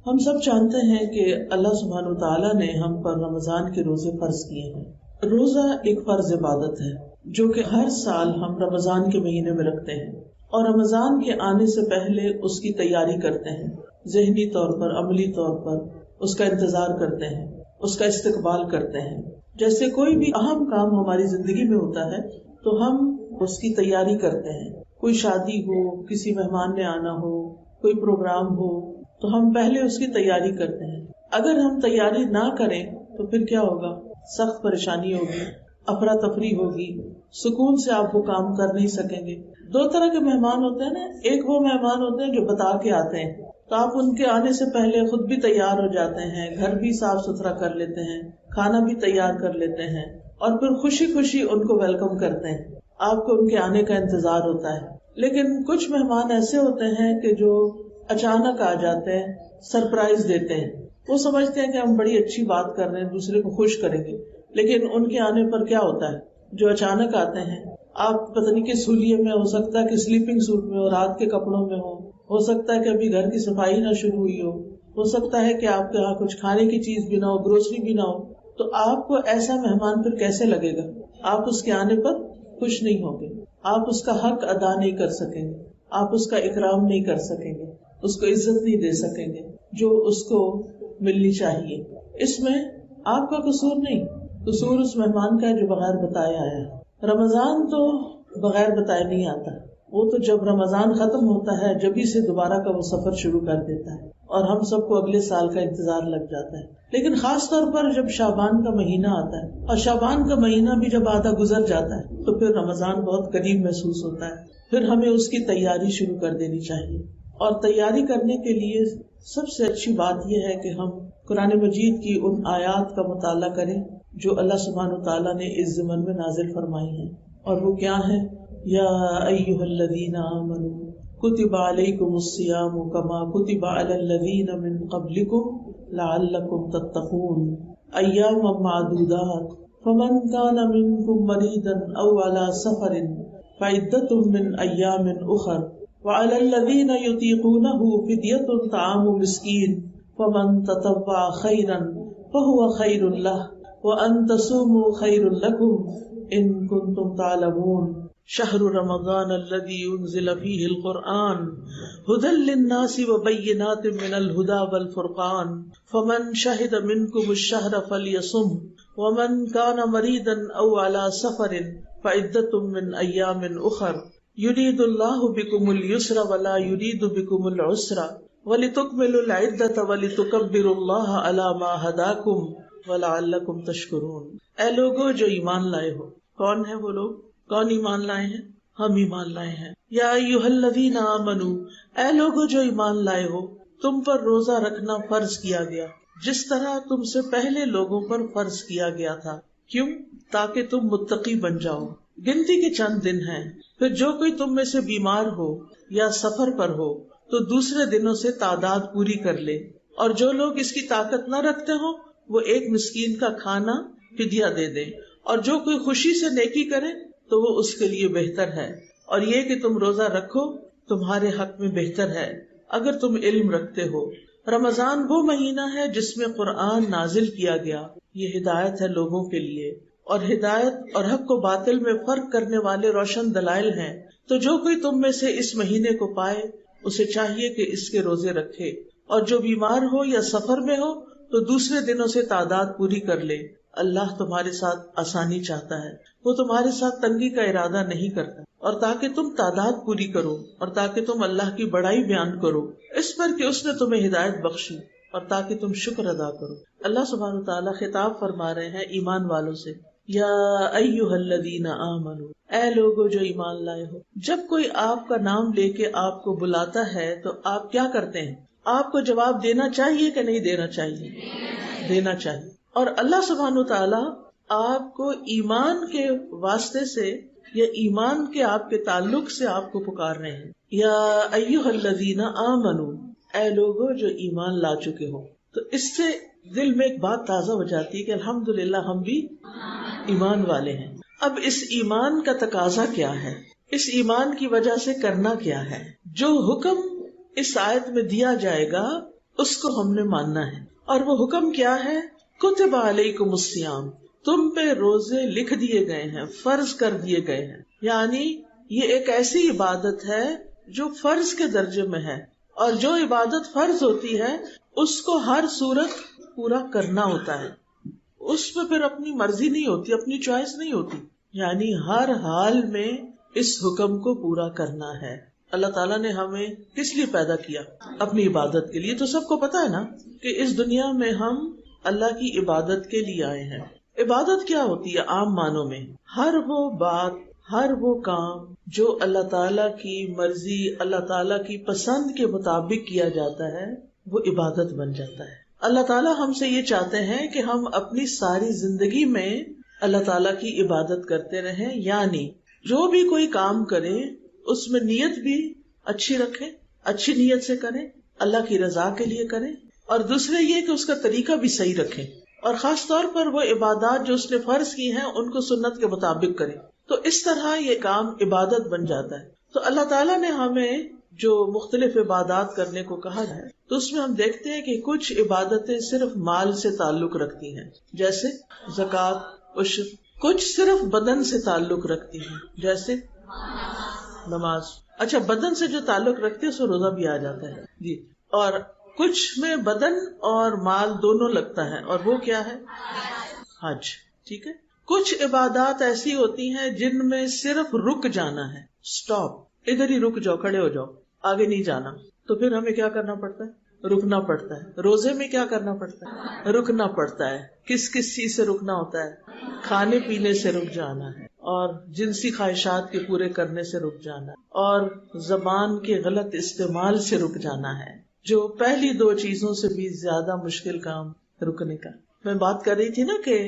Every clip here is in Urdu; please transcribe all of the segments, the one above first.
ہم سب جانتے ہیں کہ اللہ سبحانہ و تعالیٰ نے ہم پر رمضان کے روزے فرض کیے ہیں۔ روزہ ایک فرض عبادت ہے جو کہ ہر سال ہم رمضان کے مہینے میں رکھتے ہیں، اور رمضان کے آنے سے پہلے اس کی تیاری کرتے ہیں، ذہنی طور پر، عملی طور پر اس کا انتظار کرتے ہیں، اس کا استقبال کرتے ہیں۔ جیسے کوئی بھی اہم کام ہماری زندگی میں ہوتا ہے تو ہم اس کی تیاری کرتے ہیں۔ کوئی شادی ہو، کسی مہمان نے آنا ہو، کوئی پروگرام ہو تو ہم پہلے اس کی تیاری کرتے ہیں۔ اگر ہم تیاری نہ کریں تو پھر کیا ہوگا؟ سخت پریشانی ہوگی، افراتفری ہوگی، سکون سے آپ وہ کام کر نہیں سکیں گے۔ دو طرح کے مہمان ہوتے ہیں نا، ایک وہ مہمان ہوتے ہیں جو بتا کے آتے ہیں، تو آپ ان کے آنے سے پہلے خود بھی تیار ہو جاتے ہیں، گھر بھی صاف ستھرا کر لیتے ہیں، کھانا بھی تیار کر لیتے ہیں، اور پھر خوشی خوشی ان کو ویلکم کرتے ہیں۔ آپ کو ان کے آنے کا انتظار ہوتا ہے۔ لیکن کچھ مہمان ایسے ہوتے ہیں کہ جو اچانک آ جاتے ہیں، سرپرائز دیتے ہیں۔ وہ سمجھتے ہیں کہ ہم بڑی اچھی بات کر رہے ہیں، دوسرے کو خوش کریں گے، لیکن ان کے آنے پر کیا ہوتا ہے؟ جو اچانک آتے ہیں، آپ پتہ نہیں کس حلیے میں، ہو سکتا ہے کہ سلیپنگ سوٹ میں ہو، رات کے کپڑوں میں ہو سکتا ہے کہ ابھی گھر کی صفائی نہ شروع ہوئی ہو سکتا ہے کہ آپ کے یہاں کچھ کھانے کی چیز بھی نہ ہو، گروسری بھی نہ ہو، تو آپ کو ایسا مہمان پھر کیسے لگے گا؟ آپ اس کے آنے پر خوش نہیں ہوں گے، آپ اس کا حق ادا نہیں کر سکیں گے، آپ اس کا اکرام نہیں کر سکیں گے، اس کو عزت نہیں دے سکیں گے جو اس کو ملنی چاہیے۔ اس میں آپ کا قصور نہیں، قصور اس مہمان کا ہے جو بغیر بتائے آیا ہے۔ رمضان تو بغیر بتائے نہیں آتا، وہ تو جب رمضان ختم ہوتا ہے جبھی سے دوبارہ کا وہ سفر شروع کر دیتا ہے، اور ہم سب کو اگلے سال کا انتظار لگ جاتا ہے۔ لیکن خاص طور پر جب شعبان کا مہینہ آتا ہے، اور شعبان کا مہینہ بھی جب آدھا گزر جاتا ہے تو پھر رمضان بہت قریب محسوس ہوتا ہے۔ پھر ہمیں اس کی تیاری شروع کر دینی چاہیے، اور تیاری کرنے کے لیے سب سے اچھی بات یہ ہے کہ ہم قرآن مجید کی ان آیات کا مطالعہ کریں جو اللہ سبحانہ وتعالیٰ نے اس ضمن میں نازل فرمائی ہیں، اور وہ کیا ہے؟ یا ایھا الذین آمنوا کتب علیکم الصیام کما کتب علی الذین من قبلکم لعلکم تتقون ایاما معدودات فمن کان منکم مریضا او علی سفر فعدۃ من ایام اخر وعلی الذین یطیقونہ فدیۃ طعام مسکین فمن تطوع خیرا فہو خیر لہ وان تصوموا خیر لکم ان کنتم تعلمون شہر رمضان الذی انزل فیہ القرآن ھدی للناس وبینات من الھدی والفرقان فمن شہد منکم الشہر فلیصم ومن کان مریضا او علی سفر فعدۃ من ایام اخر یرید اللہ بکم الیسر ولا یرید بکم العسر ولتکملوا العدۃ ولتکبروا اللہ علی ما ھداکم ولعلکم تشکرون۔ اے لوگو جو ایمان لائے ہو۔ کون ہے وہ لوگ؟ کون ایمان لائے ہیں؟ ہم ایمان لائے ہیں۔ یا ایھا الذین آمنوا، اے لوگو جو ایمان لائے ہو، تم پر روزہ رکھنا فرض کیا گیا جس طرح تم سے پہلے لوگوں پر فرض کیا گیا تھا۔ کیوں؟ تاکہ تم متقی بن جاؤ۔ گنتی کے چند دن ہیں، پھر جو کوئی تم میں سے بیمار ہو یا سفر پر ہو تو دوسرے دنوں سے تعداد پوری کر لے، اور جو لوگ اس کی طاقت نہ رکھتے ہوں وہ ایک مسکین کا کھانا فدیہ دے دیں، اور جو کوئی خوشی سے نیکی کرے تو وہ اس کے لیے بہتر ہے، اور یہ کہ تم روزہ رکھو تمہارے حق میں بہتر ہے اگر تم علم رکھتے ہو۔ رمضان وہ مہینہ ہے جس میں قرآن نازل کیا گیا، یہ ہدایت ہے لوگوں کے لیے، اور ہدایت اور حق و باطل میں فرق کرنے والے روشن دلائل ہیں۔ تو جو کوئی تم میں سے اس مہینے کو پائے اسے چاہیے کہ اس کے روزے رکھے، اور جو بیمار ہو یا سفر میں ہو تو دوسرے دنوں سے تعداد پوری کر لے۔ اللہ تمہارے ساتھ آسانی چاہتا ہے، وہ تمہارے ساتھ تنگی کا ارادہ نہیں کرتا، اور تاکہ تم تعداد پوری کرو، اور تاکہ تم اللہ کی بڑائی بیان کرو اس پر کہ اس نے تمہیں ہدایت بخشی، اور تاکہ تم شکر ادا کرو۔ اللہ سبحانہ وتعالیٰ خطاب فرما رہے ہیں ایمان والوں سے، یا ایھا الذین آمنوا، اے لوگو جو ایمان لائے ہو۔ جب کوئی آپ کا نام لے کے آپ کو بلاتا ہے تو آپ کیا کرتے ہیں؟ آپ کو جواب دینا چاہیے کہ نہیں دینا چاہیے؟ دینا چاہیے۔ اور اللہ سبحانہ وتعالیٰ آپ کو ایمان کے واسطے سے یا ایمان کے آپ کے تعلق سے آپ کو پکار رہے ہیں، یا ایھا الذین آمنوا، اے لوگو جو ایمان لا چکے ہو۔ تو اس سے دل میں ایک بات تازہ ہو جاتی ہے کہ الحمدللہ ہم بھی ایمان والے ہیں۔ اب اس ایمان کا تقاضا کیا ہے؟ اس ایمان کی وجہ سے کرنا کیا ہے؟ جو حکم اس آیت میں دیا جائے گا اس کو ہم نے ماننا ہے. اور وہ حکم کیا ہے؟ کتب علیکم الصیام، تم پہ روزے لکھ دیے گئے ہیں، فرض کر دیے گئے ہیں. یعنی یہ ایک ایسی عبادت ہے جو فرض کے درجے میں ہے، اور جو عبادت فرض ہوتی ہے اس کو ہر صورت پورا کرنا ہوتا ہے. اس میں پھر اپنی مرضی نہیں ہوتی، اپنی چوائس نہیں ہوتی. یعنی ہر حال میں اس حکم کو پورا کرنا ہے. اللہ تعالیٰ نے ہمیں کس لیے پیدا کیا؟ اپنی عبادت کے لیے. تو سب کو پتا ہے نا کہ اس دنیا میں ہم اللہ کی عبادت کے لیے آئے ہیں. عبادت کیا ہوتی ہے عام معنوں میں؟ ہر وہ بات، ہر وہ کام جو اللہ تعالیٰ کی مرضی، اللہ تعالیٰ کی پسند کے مطابق کیا جاتا ہے وہ عبادت بن جاتا ہے. اللہ تعالیٰ ہم سے یہ چاہتے ہیں کہ ہم اپنی ساری زندگی میں اللہ تعالیٰ کی عبادت کرتے رہیں. یعنی جو بھی کوئی کام کرے اس میں نیت بھی اچھی رکھے، اچھی نیت سے کریں، اللہ کی رضا کے لیے کریں. اور دوسرے یہ کہ اس کا طریقہ بھی صحیح رکھیں، اور خاص طور پر وہ عبادات جو اس نے فرض کی ہیں ان کو سنت کے مطابق کریں. تو اس طرح یہ کام عبادت بن جاتا ہے. تو اللہ تعالیٰ نے ہمیں جو مختلف عبادات کرنے کو کہا ہے تو اس میں ہم دیکھتے ہیں کہ کچھ عبادتیں صرف مال سے تعلق رکھتی ہیں جیسے زکوٰۃ، عشر. کچھ صرف بدن سے تعلق رکھتی ہیں جیسے نماز. اچھا، بدن سے جو تعلق رکھتی ہے اس میں روزہ بھی آ جاتا ہے جی. اور کچھ میں بدن اور مال دونوں لگتا ہے، اور وہ کیا ہے؟ حج. ٹھیک ہے. کچھ عبادات ایسی ہوتی ہیں جن میں صرف رک جانا ہے، سٹاپ، ادھر ہی رک جاؤ، کھڑے ہو جاؤ، آگے نہیں جانا. تو پھر ہمیں کیا کرنا پڑتا ہے؟ رکنا پڑتا ہے. روزے میں کیا کرنا پڑتا ہے؟ رکنا پڑتا ہے. کس کس چیز سے رکنا ہوتا ہے؟ کھانے پینے سے رک جانا ہے، اور جنسی خواہشات کے پورے کرنے سے رک جانا ہے، اور زبان کے غلط استعمال سے رک جانا ہے، جو پہلی دو چیزوں سے بھی زیادہ مشکل کام رکنے کا. میں بات کر رہی تھی نا کہ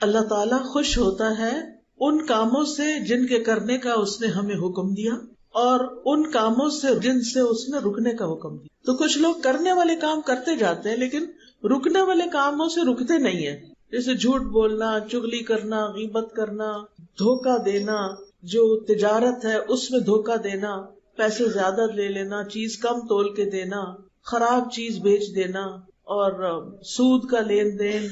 اللہ تعالیٰ خوش ہوتا ہے ان کاموں سے جن کے کرنے کا اس نے ہمیں حکم دیا، اور ان کاموں سے جن سے اس نے رکنے کا حکم دیا. تو کچھ لوگ کرنے والے کام کرتے جاتے ہیں لیکن رکنے والے کاموں سے رکتے نہیں ہیں، جیسے جھوٹ بولنا، چغلی کرنا، غیبت کرنا، دھوکہ دینا. جو تجارت ہے اس میں دھوکہ دینا، پیسے زیادہ لے لینا، چیز کم تول کے دینا، خراب چیز بیچ دینا، اور سود کا لین دین،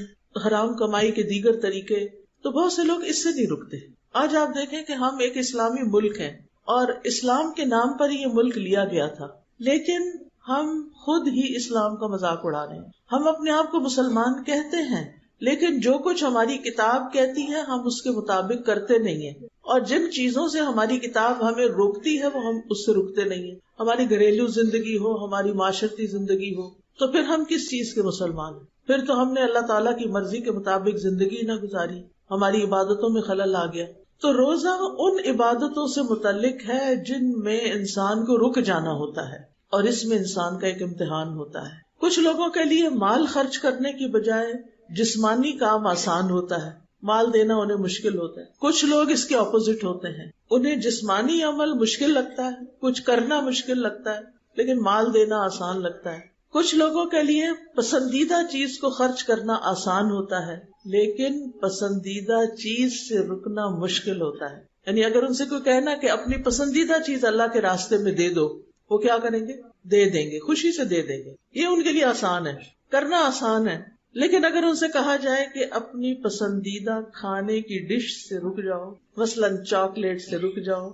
حرام کمائی کے دیگر طریقے. تو بہت سے لوگ اس سے نہیں رکتے. آج آپ دیکھیں کہ ہم ایک اسلامی ملک ہیں اور اسلام کے نام پر یہ ملک لیا گیا تھا، لیکن ہم خود ہی اسلام کا مذاق اڑا رہے ہیں. ہم اپنے آپ کو مسلمان کہتے ہیں لیکن جو کچھ ہماری کتاب کہتی ہے ہم اس کے مطابق کرتے نہیں ہیں، اور جن چیزوں سے ہماری کتاب ہمیں روکتی ہے وہ ہم اس سے رکتے نہیں ہیں. ہماری گھریلو زندگی ہو، ہماری معاشرتی زندگی ہو، تو پھر ہم کس چیز کے مسلمان ہیں؟ پھر تو ہم نے اللہ تعالیٰ کی مرضی کے مطابق زندگی نہ گزاری، ہماری عبادتوں میں خلل آ گیا. تو روزہ ان عبادتوں سے متعلق ہے جن میں انسان کو رک جانا ہوتا ہے، اور اس میں انسان کا ایک امتحان ہوتا ہے. کچھ لوگوں کے لیے مال خرچ کرنے کی بجائے جسمانی کام آسان ہوتا ہے، مال دینا انہیں مشکل ہوتا ہے. کچھ لوگ اس کے اپوزٹ ہوتے ہیں، انہیں جسمانی عمل مشکل لگتا ہے، کچھ کرنا مشکل لگتا ہے لیکن مال دینا آسان لگتا ہے. کچھ لوگوں کے لیے پسندیدہ چیز کو خرچ کرنا آسان ہوتا ہے لیکن پسندیدہ چیز سے رکنا مشکل ہوتا ہے. یعنی اگر ان سے کوئی کہنا کہ اپنی پسندیدہ چیز اللہ کے راستے میں دے دو، وہ کیا کریں گے؟ دے دیں گے، خوشی سے دے دیں گے. یہ ان کے لیے آسان ہے، کرنا آسان ہے. لیکن اگر ان سے کہا جائے کہ اپنی پسندیدہ کھانے کی ڈش سے رک جاؤ، مثلاً چاکلیٹ سے رک جاؤ،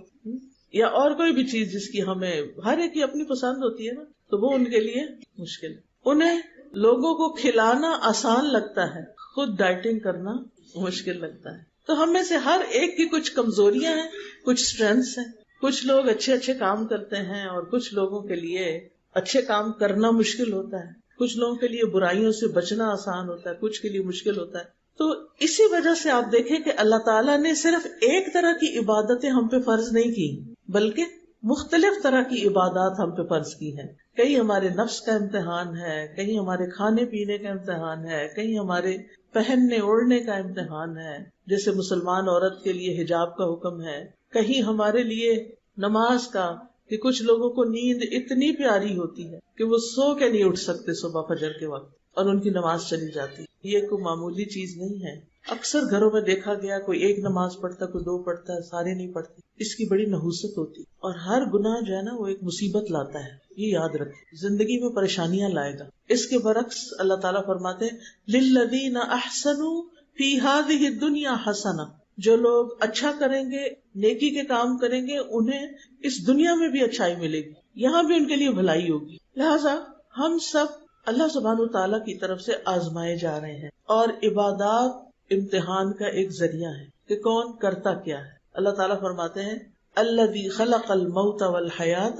یا اور کوئی بھی چیز جس کی ہمیں ہر ایک کی اپنی پسند ہوتی ہے نا، تو وہ ان کے لیے مشکل. انہیں لوگوں کو کھلانا آسان لگتا ہے، خود ڈائٹنگ کرنا مشکل لگتا ہے. تو ہم میں سے ہر ایک کی کچھ کمزوریاں ہیں، کچھ اسٹرینتھس ہیں. کچھ لوگ اچھے کام کرتے ہیں اور کچھ لوگوں کے لیے اچھے کام کرنا مشکل ہوتا ہے. کچھ لوگوں کے لیے برائیوں سے بچنا آسان ہوتا ہے، کچھ کے لیے مشکل ہوتا ہے. تو اسی وجہ سے آپ دیکھیں کہ اللہ تعالیٰ نے صرف ایک طرح کی عبادتیں ہم پہ فرض نہیں کی، بلکہ مختلف طرح کی عبادات ہم پہ فرض کی ہیں. کہیں ہمارے نفس کا امتحان ہے، کہیں ہمارے کھانے پینے کا امتحان ہے، کہیں ہمارے پہننے اوڑھنے کا امتحان ہے، جیسے مسلمان عورت کے لیے حجاب کا حکم ہے. کہیں ہمارے لیے نماز کا، کہ کچھ لوگوں کو نیند اتنی پیاری ہوتی ہے کہ وہ سو کے نہیں اٹھ سکتے صبح فجر کے وقت، اور ان کی نماز چلی جاتی. یہ کوئی معمولی چیز نہیں ہے. اکثر گھروں میں دیکھا گیا کوئی ایک نماز پڑھتا، کوئی دو پڑھتا ہے، سارے نہیں پڑھتے. اس کی بڑی نحوست ہوتی، اور ہر گناہ جو ہے نا وہ ایک مصیبت لاتا ہے. یہ یاد رکھیں، زندگی میں پریشانیاں لائے گا. اس کے برعکس اللہ تعالیٰ فرماتے ہیں للذین احسنوا فی ہذہ الدنیا حسنہ، جو لوگ اچھا کریں گے، نیکی کے کام کریں گے، انہیں اس دنیا میں بھی اچھائی ملے گی، یہاں بھی ان کے لیے بھلائی ہوگی. لہذا ہم سب اللہ سبحانہ وتعالیٰ کی طرف سے آزمائے جا رہے ہیں، اور عبادات امتحان کا ایک ذریعہ ہے کہ کون کرتا کیا ہے. اللہ تعالیٰ فرماتے ہیں الذی خلق الموت والحیات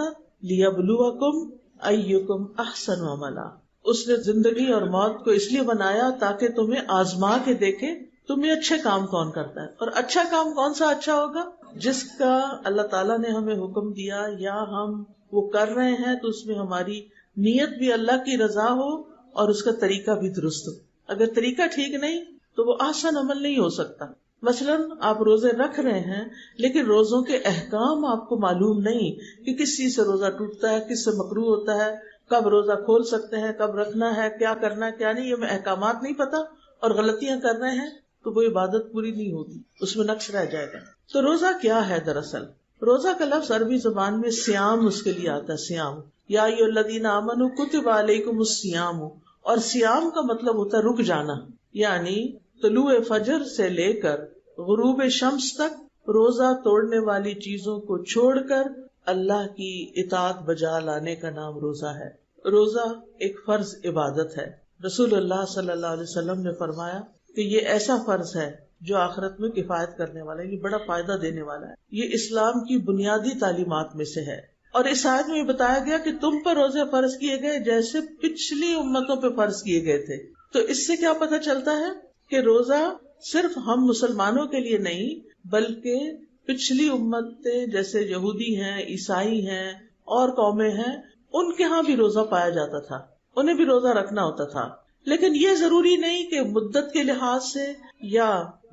لیبلوکم ایکم احسن عملا، اس نے زندگی اور موت کو اس لیے بنایا تاکہ تمہیں آزما کے دیکھے تمہیں اچھے کام کون کرتا ہے. اور اچھا کام کون سا اچھا ہوگا؟ جس کا اللہ تعالیٰ نے ہمیں حکم دیا یا ہم وہ کر رہے ہیں تو اس میں ہماری نیت بھی اللہ کی رضا ہو اور اس کا طریقہ بھی درست ہو. اگر طریقہ ٹھیک نہیں تو وہ آسان عمل نہیں ہو سکتا. مثلاً آپ روزے رکھ رہے ہیں لیکن روزوں کے احکام آپ کو معلوم نہیں کہ کس چیز سے روزہ ٹوٹتا ہے، کس سے مکروہ ہوتا ہے، کب روزہ کھول سکتے ہیں، کب رکھنا ہے، کیا کرنا ہے کیا نہیں، یہ احکامات نہیں پتا اور غلطیاں کر رہے ہیں تو وہ عبادت پوری نہیں ہوگی، اس میں نقص رہ جائے گا. تو روزہ کیا ہے؟ دراصل روزہ کا لفظ عربی زبان میں سیام اس کے لیے آتا ہے. سیام یا ایھا الذین آمنوا کتب علیکم الصیام، اور سیام کا مطلب ہوتا ہے رک جانا، یعنی طلوع فجر سے لے کر غروب شمس تک روزہ توڑنے والی چیزوں کو چھوڑ کر اللہ کی اطاعت بجا لانے کا نام روزہ ہے. روزہ ایک فرض عبادت ہے. رسول اللہ صلی اللہ علیہ وسلم نے فرمایا کہ یہ ایسا فرض ہے جو آخرت میں کفایت کرنے والا ہے، یہ بڑا فائدہ دینے والا ہے. یہ اسلام کی بنیادی تعلیمات میں سے ہے. اور اس آیت میں بتایا گیا کہ تم پر روزے فرض کیے گئے جیسے پچھلی امتوں پہ فرض کیے گئے تھے. تو اس سے کیا پتہ چلتا ہے کہ روزہ صرف ہم مسلمانوں کے لیے نہیں بلکہ پچھلی امتیں جیسے یہودی ہیں، عیسائی ہیں اور قومیں ہیں، ان کے ہاں بھی روزہ پایا جاتا تھا، انہیں بھی روزہ رکھنا ہوتا تھا. لیکن یہ ضروری نہیں کہ مدت کے لحاظ سے یا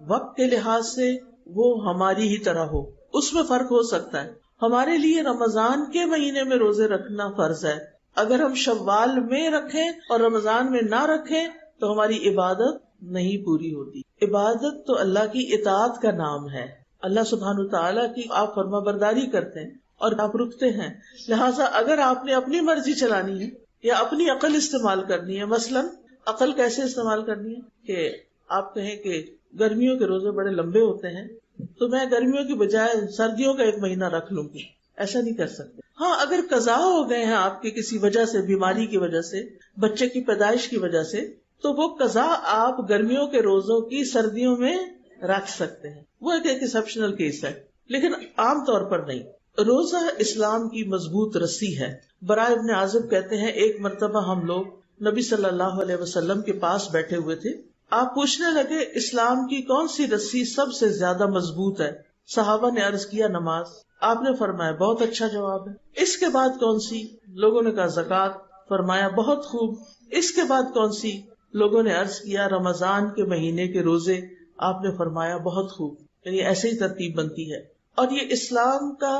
وقت کے لحاظ سے وہ ہماری ہی طرح ہو، اس میں فرق ہو سکتا ہے. ہمارے لیے رمضان کے مہینے میں روزے رکھنا فرض ہے. اگر ہم شوال میں رکھیں اور رمضان میں نہ رکھیں تو ہماری عبادت نہیں پوری ہوتی. عبادت تو اللہ کی اطاعت کا نام ہے. اللہ سبحانہ وتعالیٰ کی آپ فرما برداری کرتے ہیں اور آپ رکتے ہیں. لہٰذا اگر آپ نے اپنی مرضی چلانی ہے یا اپنی عقل استعمال کرنی ہے، مثلاً عقل کیسے استعمال کرنی ہے کہ آپ کہیں کہ گرمیوں کے روزے بڑے لمبے ہوتے ہیں تو میں گرمیوں کی بجائے سردیوں کا 1 مہینہ رکھ لوں گی، ایسا نہیں کر سکتے. ہاں اگر قضا ہو گئے ہیں آپ کے کسی وجہ سے، بیماری کی وجہ سے، بچے کی پیدائش کی وجہ سے، تو وہ قضا آپ گرمیوں کے روزوں کی سردیوں میں رکھ سکتے ہیں. وہ ایک ایکسیپشنل کیس ہے لیکن عام طور پر نہیں. روزہ اسلام کی مضبوط رسی ہے. براء ابن عازب کہتے ہیں ایک مرتبہ ہم لوگ نبی صلی اللہ علیہ وسلم کے پاس بیٹھے ہوئے تھے. آپ پوچھنے لگے اسلام کی کون سی رسی سب سے زیادہ مضبوط ہے؟ صحابہ نے عرض کیا نماز. آپ نے فرمایا بہت اچھا جواب ہے. اس کے بعد کون سی؟ لوگوں نے کہا زکوٰۃ. فرمایا بہت خوب. اس کے بعد کون سی؟ لوگوں نے عرض کیا رمضان کے مہینے کے روزے. آپ نے فرمایا بہت خوب. یعنی ایسے ہی ترتیب بنتی ہے. اور یہ اسلام کا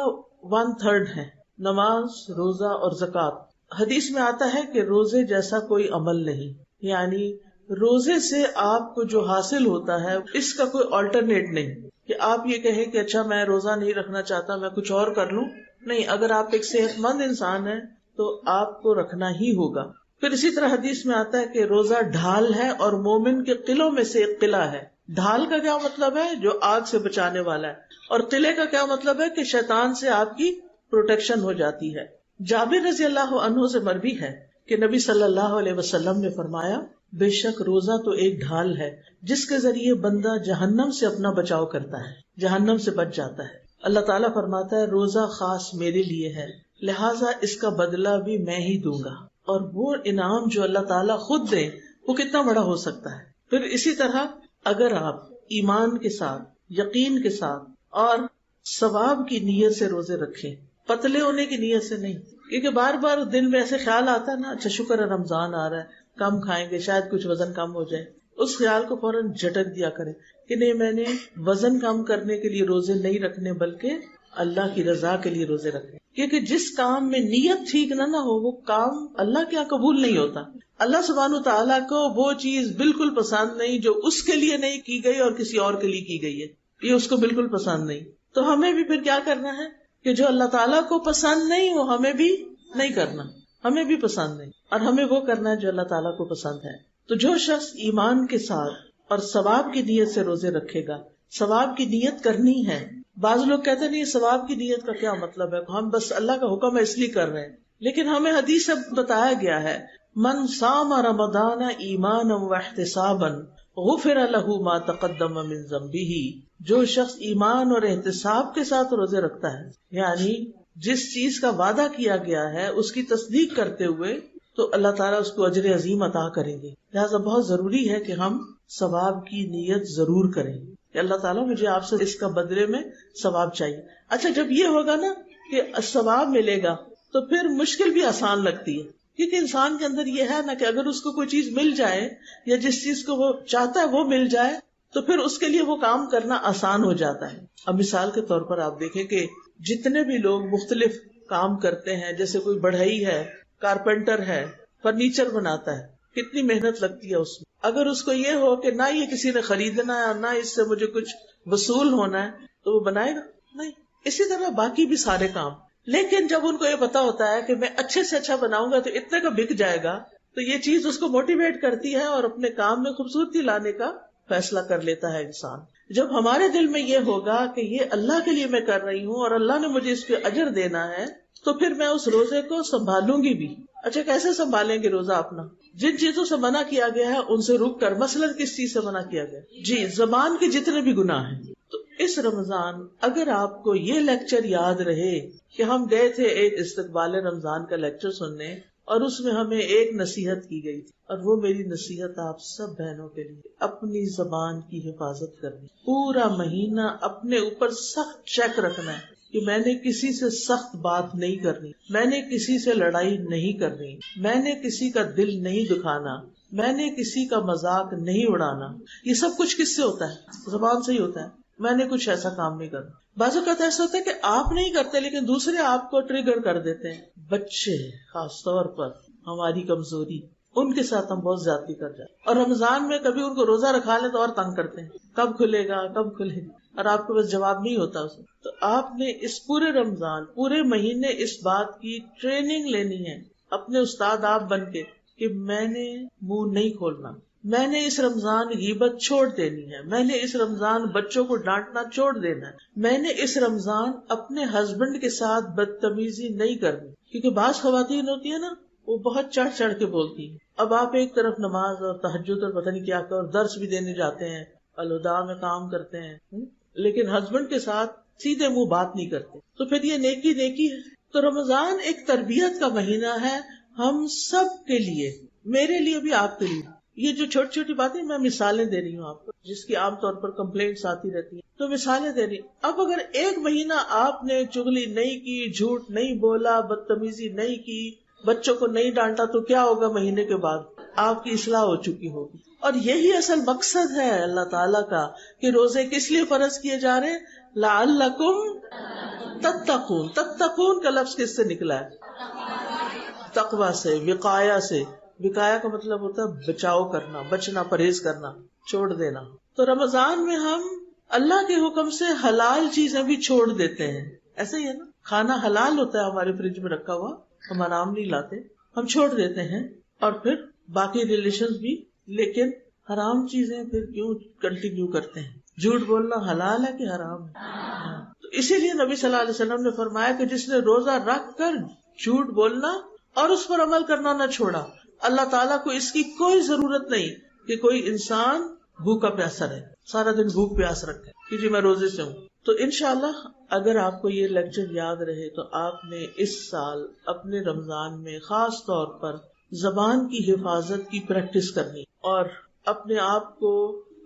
1/3 ہے، نماز، روزہ اور زکوٰۃ. حدیث میں آتا ہے کہ روزے جیسا کوئی عمل نہیں، یعنی روزے سے آپ کو جو حاصل ہوتا ہے اس کا کوئی آلٹرنیٹ نہیں کہ آپ یہ کہیں کہ اچھا میں روزہ نہیں رکھنا چاہتا، میں کچھ اور کر لوں. نہیں، اگر آپ ایک صحت مند انسان ہیں تو آپ کو رکھنا ہی ہوگا. پھر اسی طرح حدیث میں آتا ہے کہ روزہ ڈھال ہے اور مومن کے قلعوں میں سے ایک قلعہ ہے. ڈھال کا کیا مطلب ہے؟ جو آگ سے بچانے والا ہے. اور قلعے کا کیا مطلب ہے؟ کہ شیطان سے آپ کی پروٹیکشن ہو جاتی ہے. جابر رضی اللہ عنہ سے مروی ہے کہ نبی صلی اللہ علیہ وسلم نے فرمایا بے شک روزہ تو ایک ڈھال ہے جس کے ذریعے بندہ جہنم سے اپنا بچاؤ کرتا ہے، جہنم سے بچ جاتا ہے. اللہ تعالیٰ فرماتا ہے روزہ خاص میرے لیے ہے، لہٰذا اس کا بدلہ بھی میں ہی دوں گا. اور وہ انعام جو اللہ تعالیٰ خود دے وہ کتنا بڑا ہو سکتا ہے. پھر اسی طرح اگر آپ ایمان کے ساتھ، یقین کے ساتھ اور ثواب کی نیت سے روزے رکھیں، پتلے ہونے کی نیت سے نہیں، کیونکہ بار بار دل میں ایسے خیال آتا ہے نا اچھا شکر ہے رمضان آ رہا ہے، کم کھائیں گے شاید کچھ وزن کم ہو جائے. اس خیال کو فوراً جھٹک دیا کرے کہ نہیں، میں نے وزن کم کرنے کے لیے روزے نہیں رکھنے بلکہ اللہ کی رضا کے لیے روزے رکھنے. کیونکہ جس کام میں نیت ٹھیک نہ ہو وہ کام اللہ کیا قبول نہیں ہوتا. اللہ سبحانہ تعالیٰ کو وہ چیز بالکل پسند نہیں جو اس کے لیے نہیں کی گئی اور کسی اور کے لیے کی گئی ہے، یہ اس کو بالکل پسند نہیں. تو ہمیں بھی پھر کیا کرنا ہے کہ جو اللہ تعالیٰ کو پسند نہیں وہ ہمیں بھی نہیں کرنا ہمیں بھی پسند نہیں، اور ہمیں وہ کرنا ہے جو اللہ تعالیٰ کو پسند ہے. تو جو شخص ایمان کے ساتھ اور ثواب کی نیت سے روزے رکھے گا، ثواب کی نیت کرنی ہے. بعض لوگ کہتے نہیں ثواب کی نیت کا کیا مطلب ہے، ہم بس اللہ کا حکم ہے اس لیے کر رہے ہیں. لیکن ہمیں حدیث سے بتایا گیا ہے من صام رمضان ایمانا واحتسابا غفر له ما تقدم من ذنبه. جو شخص ایمان اور احتساب کے ساتھ روزے رکھتا ہے، یعنی جس چیز کا وعدہ کیا گیا ہے اس کی تصدیق کرتے ہوئے، تو اللہ تعالیٰ اس کو اجر عظیم عطا کریں گے. لہٰذا بہت ضروری ہے کہ ہم ثواب کی نیت ضرور کریں کہ اللہ تعالیٰ مجھے آپ سے اس کا بدلے میں ثواب چاہیے. اچھا، جب یہ ہوگا نا کہ ثواب ملے گا تو پھر مشکل بھی آسان لگتی ہے، کیونکہ انسان کے اندر یہ ہے نا کہ اگر اس کو کوئی چیز مل جائے یا جس چیز کو وہ چاہتا ہے وہ مل جائے تو پھر اس کے لیے وہ کام کرنا آسان ہو جاتا ہے. اب مثال کے طور پر آپ دیکھیں کہ جتنے بھی لوگ مختلف کام کرتے ہیں، جیسے کوئی بڑھئی ہے، کارپینٹر ہے، فرنیچر بناتا ہے، کتنی محنت لگتی ہے اس میں. اگر اس کو یہ ہو کہ نہ یہ کسی نے خریدنا ہے اور نہ اس سے مجھے کچھ وصول ہونا ہے تو وہ بنائے گا نہیں. اسی طرح باقی بھی سارے کام. لیکن جب ان کو یہ پتا ہوتا ہے کہ میں اچھے سے اچھا بناؤں گا تو اتنے کا بک جائے گا، تو یہ چیز اس کو موٹیویٹ کرتی ہے اور اپنے کام میں خوبصورتی لانے کا فیصلہ کر لیتا ہے انسان. جب ہمارے دل میں یہ ہوگا کہ یہ اللہ کے لیے میں کر رہی ہوں اور اللہ نے مجھے اس پہ اجر دینا ہے، تو پھر میں اس روزے کو سنبھالوں گی بھی. اچھا، کیسے سنبھالیں گے روزہ اپنا؟ جن چیزوں سے منع کیا گیا ہے ان سے رک کر. مثلا کس چیز سے منع کیا گیا؟ جی، زبان کے جتنے بھی گناہ ہیں. تو اس رمضان اگر آپ کو یہ لیکچر یاد رہے کہ ہم گئے تھے ایک استقبال رمضان کا لیکچر سننے، اور اس میں ہمیں ایک نصیحت کی گئی تھی، اور وہ میری نصیحت آپ سب بہنوں کے لیے، اپنی زبان کی حفاظت کرنی. پورا مہینہ اپنے اوپر سخت چیک رکھنا ہے کہ میں نے کسی سے سخت بات نہیں کرنی، میں نے کسی سے لڑائی نہیں کرنی، میں نے کسی کا دل نہیں دکھانا، میں نے کسی کا مذاق نہیں اڑانا. یہ سب کچھ کس سے ہوتا ہے؟ زبان سے ہی ہوتا ہے. میں نے کچھ ایسا کام نہیں کرنا. بعض اوقات ایسا ہوتا ہے کہ آپ نہیں کرتے لیکن دوسرے آپ کو ٹریگر کر دیتے ہیں. بچے خاص طور پر ہماری کمزوری، ان کے ساتھ ہم بہت زیادتی کر جاتے ہیں. اور رمضان میں کبھی ان کو روزہ رکھا لیں تو اور تنگ کرتے ہیں، کب کھلے گا کب کھلے گا، اور آپ کو بس جواب نہیں ہوتا اسے. تو آپ نے اس پورے رمضان پورے مہینے اس بات کی ٹریننگ لینی ہے اپنے استاد آپ بن کے کہ میں نے منہ نہیں کھولنا، میں نے اس رمضان غیبت چھوڑ دینی ہے، میں نے اس رمضان بچوں کو ڈانٹنا چھوڑ دینا ہے، میں نے اس رمضان اپنے ہسبینڈ کے ساتھ بدتمیزی نہیں کرنی. کیونکہ بعض خواتین ہوتی ہیں نا، وہ بہت چڑھ چڑھ کے بولتی ہیں. اب آپ ایک طرف نماز اور تہجد اور پتہ نہیں کیا کر اور درس بھی دینے جاتے ہیں، الوداع میں کام کرتے ہیں، لیکن ہسبینڈ کے ساتھ سیدھے منہ بات نہیں کرتے، تو پھر یہ نیکی ہے. تو رمضان ایک تربیت کا مہینہ ہے ہم سب کے لیے، میرے لیے بھی آپ کے لیے. یہ جو چھوٹی چھوٹی باتیں میں مثالیں دے رہی ہوں آپ کو، جس کی عام طور پر کمپلینٹس آتی رہتی ہیں، تو مثالیں دے رہی. اب اگر ایک مہینہ آپ نے چغلی نہیں کی، جھوٹ نہیں بولا، بدتمیزی نہیں کی، بچوں کو نہیں ڈانٹا، تو کیا ہوگا؟ مہینے کے بعد آپ کی اصلاح ہو چکی ہوگی. اور یہی اصل مقصد ہے اللہ تعالیٰ کا کہ روزے کس لیے فرض کیے جا رہے ہیں؟ لعلکم تتقون. تتقون کا لفظ کس سے نکلا ہے؟ تقوی سے، وقایا سے. وقایا کا مطلب ہوتا ہے بچاؤ کرنا، بچنا، پرہیز کرنا، چھوڑ دینا. تو رمضان میں ہم اللہ کے حکم سے حلال چیزیں بھی چھوڑ دیتے ہیں. ایسا ہی ہے نا، کھانا حلال ہوتا ہے ہمارے فریج میں رکھا ہوا، ہم حرام نہیں لاتے، ہم چھوڑ دیتے ہیں. اور پھر باقی ریلیشنز بھی، لیکن حرام چیزیں پھر کیوں کنٹینیو کرتے ہیں؟ جھوٹ بولنا حلال ہے کہ حرام ہے؟ تو اسی لیے نبی صلی اللہ علیہ وسلم نے فرمایا کہ جس نے روزہ رکھ کر جھوٹ بولنا اور اس پر عمل کرنا نہ چھوڑا، اللہ تعالیٰ کو اس کی کوئی ضرورت نہیں کہ کوئی انسان بھوکا پیاسا رہے، سارا دن بھوک پیاس رکھے کہ جی میں روزے سے ہوں. تو انشاءاللہ اگر آپ کو یہ لیکچر یاد رہے تو آپ نے اس سال اپنے رمضان میں خاص طور پر زبان کی حفاظت کی پریکٹس کرنی اور اپنے آپ کو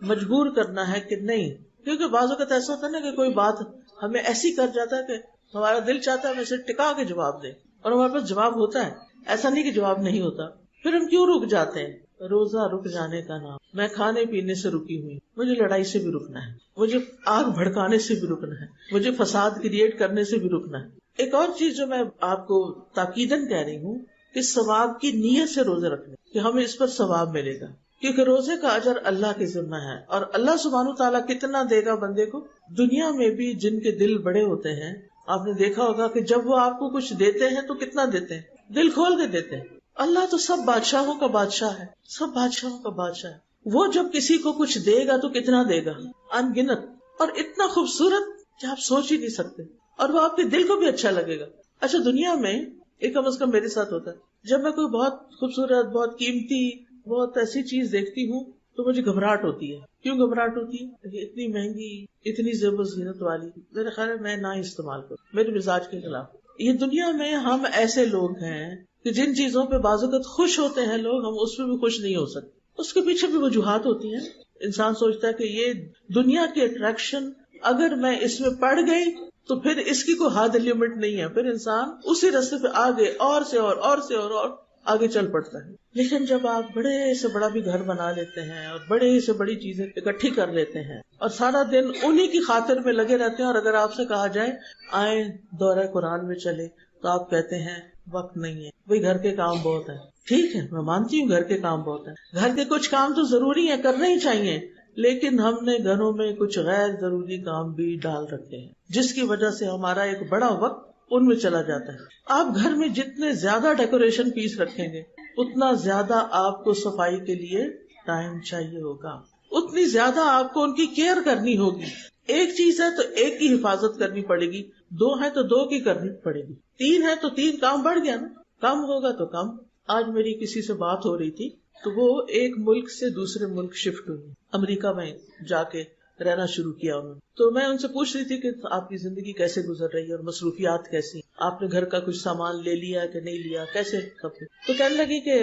مجبور کرنا ہے کہ نہیں. کیونکہ بعض اوقات ایسا ہوتا ہے نا کہ کوئی بات ہمیں ایسی کر جاتا ہے کہ ہمارا دل چاہتا ہے ہم اسے ٹکا کے جواب دیں، اور ہمارے پاس جواب ہوتا ہے. ایسا نہیں کہ جواب نہیں ہوتا. پھر ہم کیوں رک جاتے ہیں؟ روزہ رک جانے کا نام. میں کھانے پینے سے رکی ہوئی، مجھے لڑائی سے بھی رکنا ہے، مجھے آگ بھڑکانے سے بھی رکنا ہے، مجھے فساد کریٹ کرنے سے بھی رکنا ہے. ایک اور چیز جو میں آپ کو تاکیداً کہہ رہی ہوں کہ ثواب کی نیت سے روزے رکھنے کہ ہمیں اس پر ثواب ملے گا، کیونکہ روزے کا اجر اللہ کے ذمہ ہے. اور اللہ سبحانہ تعالیٰ کتنا دے گا بندے کو؟ دنیا میں بھی جن کے دل بڑے ہوتے ہیں، آپ نے دیکھا ہوگا کہ جب وہ آپ کو کچھ دیتے ہیں تو کتنا دیتے ہیں؟ دل کھول کے دیتے ہیں. اللہ تو سب بادشاہوں کا بادشاہ ہے، سب بادشاہوں کا بادشاہ ہے. وہ جب کسی کو کچھ دے گا تو کتنا دے گا، ان گنت، اور اتنا خوبصورت کہ آپ سوچ ہی نہیں سکتے، اور وہ آپ کے دل کو بھی اچھا لگے گا. اچھا دنیا میں ایک کم از کم میرے ساتھ ہوتا ہے، جب میں کوئی بہت خوبصورت، بہت قیمتی، بہت ایسی چیز دیکھتی ہوں تو مجھے گھبراہٹ ہوتی ہے. کیوں گھبراہٹ ہوتی ہے؟ اتنی مہنگی، اتنی زیب و زینت والی، میرے خیال ہے میں نہ استعمال کروں، میرے مزاج کے خلاف. یہ دنیا میں ہم ایسے لوگ ہیں کہ جن چیزوں پہ بعض اوقات خوش ہوتے ہیں لوگ، ہم اس پہ بھی خوش نہیں ہو سکتے. اس کے پیچھے بھی وجوہات ہوتی ہیں. انسان سوچتا ہے کہ یہ دنیا کی اٹریکشن اگر میں اس میں پڑ گئی تو پھر اس کی کوئی حد لمٹ نہیں ہے، پھر انسان اسی راستے پہ آگے اور سے اور آگے چل پڑتا ہے. لیکن جب آپ بڑے سے بڑا بھی گھر بنا لیتے ہیں اور بڑے سے بڑی چیزیں اکٹھی کر لیتے ہیں اور سارا دن انہی کی خاطر میں لگے رہتے ہیں، اور اگر آپ سے کہا جائے آئیں دورہ قرآن میں چلے تو آپ کہتے ہیں وقت نہیں ہے، وہی گھر کے کام بہت ہے. ٹھیک ہے، میں مانتی ہوں گھر کے کام بہت ہیں، گھر کے کچھ کام تو ضروری ہیں، کرنے ہی چاہیے، لیکن ہم نے گھروں میں کچھ غیر ضروری کام بھی ڈال رکھے ہیں جس کی وجہ سے ہمارا ایک بڑا وقت ان میں چلا جاتا ہے. آپ گھر میں جتنے زیادہ ڈیکوریشن پیس رکھیں گے اتنا زیادہ آپ کو صفائی کے لیے ٹائم چاہیے ہوگا، اتنی زیادہ آپ کو ان کی کیئر کرنی ہوگی. ایک چیز ہے تو ایک کی حفاظت کرنی پڑے گی، دو ہے تو دو کی کرنی پڑے گی، تین ہے تو تین، کام بڑھ گیا نا، کم ہوگا تو کم. آج میری کسی سے بات ہو رہی تھی تو وہ ایک ملک سے دوسرے ملک شفٹ ہوئی، امریکہ میں جا کے رہنا شروع کیا انہوں نے. تو میں ان سے پوچھ رہی تھی کہ آپ کی زندگی کیسے گزر رہی ہے اور مصروفیات کیسی، آپ نے گھر کا کچھ سامان لے لیا کہ نہیں لیا، کیسے سب کچھ. تو کہنے لگی کہ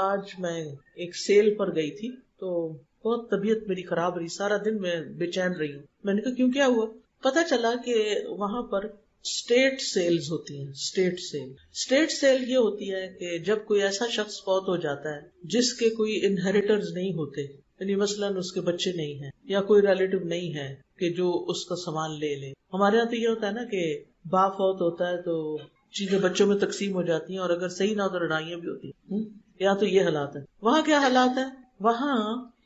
آج میں ایک سیل پر گئی تھی تو بہت طبیعت میری خراب رہی، سارا دن میں بے چین رہی ہوں. میں نے کہا کیوں، کیا ہوا؟ پتا چلا کہ وہاں پر اسٹیٹ سیلز ہوتی ہیں. اسٹیٹ سیل یہ ہوتی ہے کہ جب کوئی ایسا شخص فوت ہو جاتا ہے جس کے کوئی انہیریٹرز نہیں ہوتے، یعنی مثلاً اس کے بچے نہیں ہیں یا کوئی ریلیٹو نہیں ہے کہ جو اس کا سامان لے لے. ہمارے یہاں تو یہ ہوتا ہے نا کہ باپ فوت ہوتا ہے تو چیزیں بچوں میں تقسیم ہو جاتی ہیں، اور اگر صحیح نہ ہو تو لڑائیاں بھی ہوتی ہیں. یہاں تو یہ حالات ہے. وہاں کیا حالات ہے؟ وہاں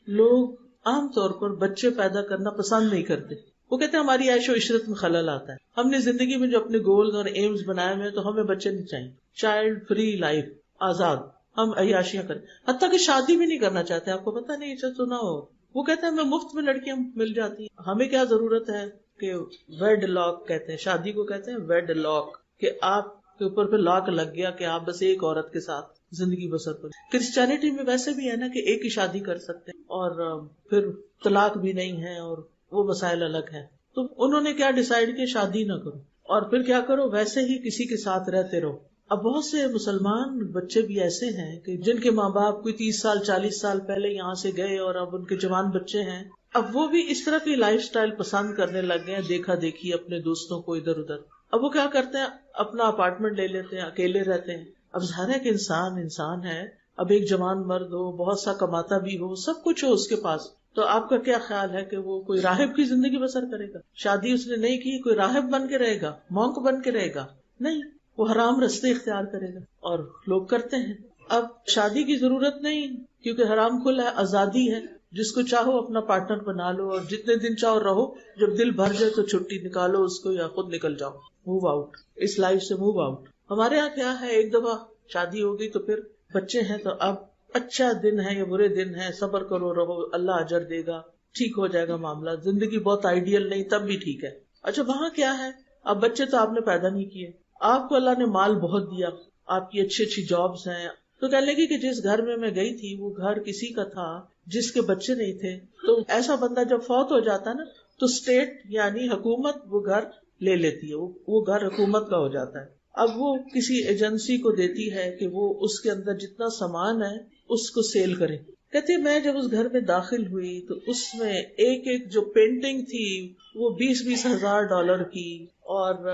لوگ عام طور پر بچے پیدا کرنا پسند نہیں کرتے. وہ کہتے ہیں ہماری عیش و عشرت میں خلل آتا ہے، ہم نے زندگی میں جو اپنے گولز اور ایمز بنائے ہوئے تو ہمیں بچے نہیں چاہیے. چائلڈ فری لائف، آزاد، ہم عیاشیاں کریں، حتیٰ کہ شادی بھی نہیں کرنا چاہتے. آپ کو پتہ نہیں سنا ہو، وہ کہتے ہیں ہمیں مفت میں لڑکیاں مل جاتی ہیں، ہمیں کیا ضرورت ہے کہ ویڈ لاک کہتے ہیں شادی کو، کہتے ہیں ویڈ لاک، کہ آپ کے اوپر پہ لاک لگ گیا کہ آپ بس ایک عورت کے ساتھ زندگی بسر کریں. کرسچینٹی میں ویسے بھی ہے نا کہ ایک ہی شادی کر سکتے ہیں اور پھر طلاق بھی نہیں ہے اور وہ مسائل الگ ہیں. تو انہوں نے کیا ڈیسائیڈ کیا، شادی نہ کرو اور پھر کیا کرو، ویسے ہی کسی کے ساتھ رہتے رہو. اب بہت سے مسلمان بچے بھی ایسے ہیں کہ جن کے ماں باپ کوئی 30 سال 40 سال پہلے یہاں سے گئے اور اب ان کے جوان بچے ہیں، اب وہ بھی اس طرح کی لائف سٹائل پسند کرنے لگ گئے ہیں، دیکھا دیکھی اپنے دوستوں کو ادھر ادھر. اب وہ کیا کرتے ہیں، اپنا اپارٹمنٹ لے لیتے ہیں، اکیلے رہتے ہیں. اب ظاہر ہے کہ انسان ہے، اب ایک جوان مرد ہو، بہت سا کماتا بھی ہو، سب کچھ ہو اس کے پاس، تو آپ کا کیا خیال ہے کہ وہ کوئی راہب کی زندگی بسر کرے گا؟ شادی اس نے نہیں کی، کوئی راہب بن کے رہے گا، مونک بن کے رہے گا؟ نہیں، وہ حرام رستے اختیار کرے گا، اور لوگ کرتے ہیں. اب شادی کی ضرورت نہیں کیونکہ حرام کھلا ہے، آزادی ہے، جس کو چاہو اپنا پارٹنر بنا لو اور جتنے دن چاہو رہو، جب دل بھر جائے تو چھٹی نکالو اس کو یا خود نکل جاؤ، موو آؤٹ، اس لائف سے موو آؤٹ. ہمارے یہاں کیا ہے، ایک دفعہ شادی ہو گئی تو پھر بچے ہیں تو اب اچھا دن ہے یا برے دن ہے، صبر کرو رہو، اللہ اجر دے گا، ٹھیک ہو جائے گا معاملہ. زندگی بہت آئیڈیل نہیں تب بھی ٹھیک ہے. اچھا وہاں کیا ہے، اب بچے تو آپ نے پیدا نہیں کیے، آپ کو اللہ نے مال بہت دیا، آپ کی اچھی اچھی جابز ہیں. تو کہنے لگی کہ جس گھر میں گئی تھی وہ گھر کسی کا تھا جس کے بچے نہیں تھے. تو ایسا بندہ جب فوت ہو جاتا ہے نا تو اسٹیٹ یعنی حکومت وہ گھر لے لیتی ہے، وہ گھر حکومت کا ہو جاتا ہے. اب وہ کسی ایجنسی کو دیتی ہے کہ وہ اس کے اندر جتنا سامان ہے اس کو سیل کرے. کہتے میں جب اس گھر میں داخل ہوئی تو اس میں ایک ایک جو پینٹنگ تھی وہ $20,000 کی، اور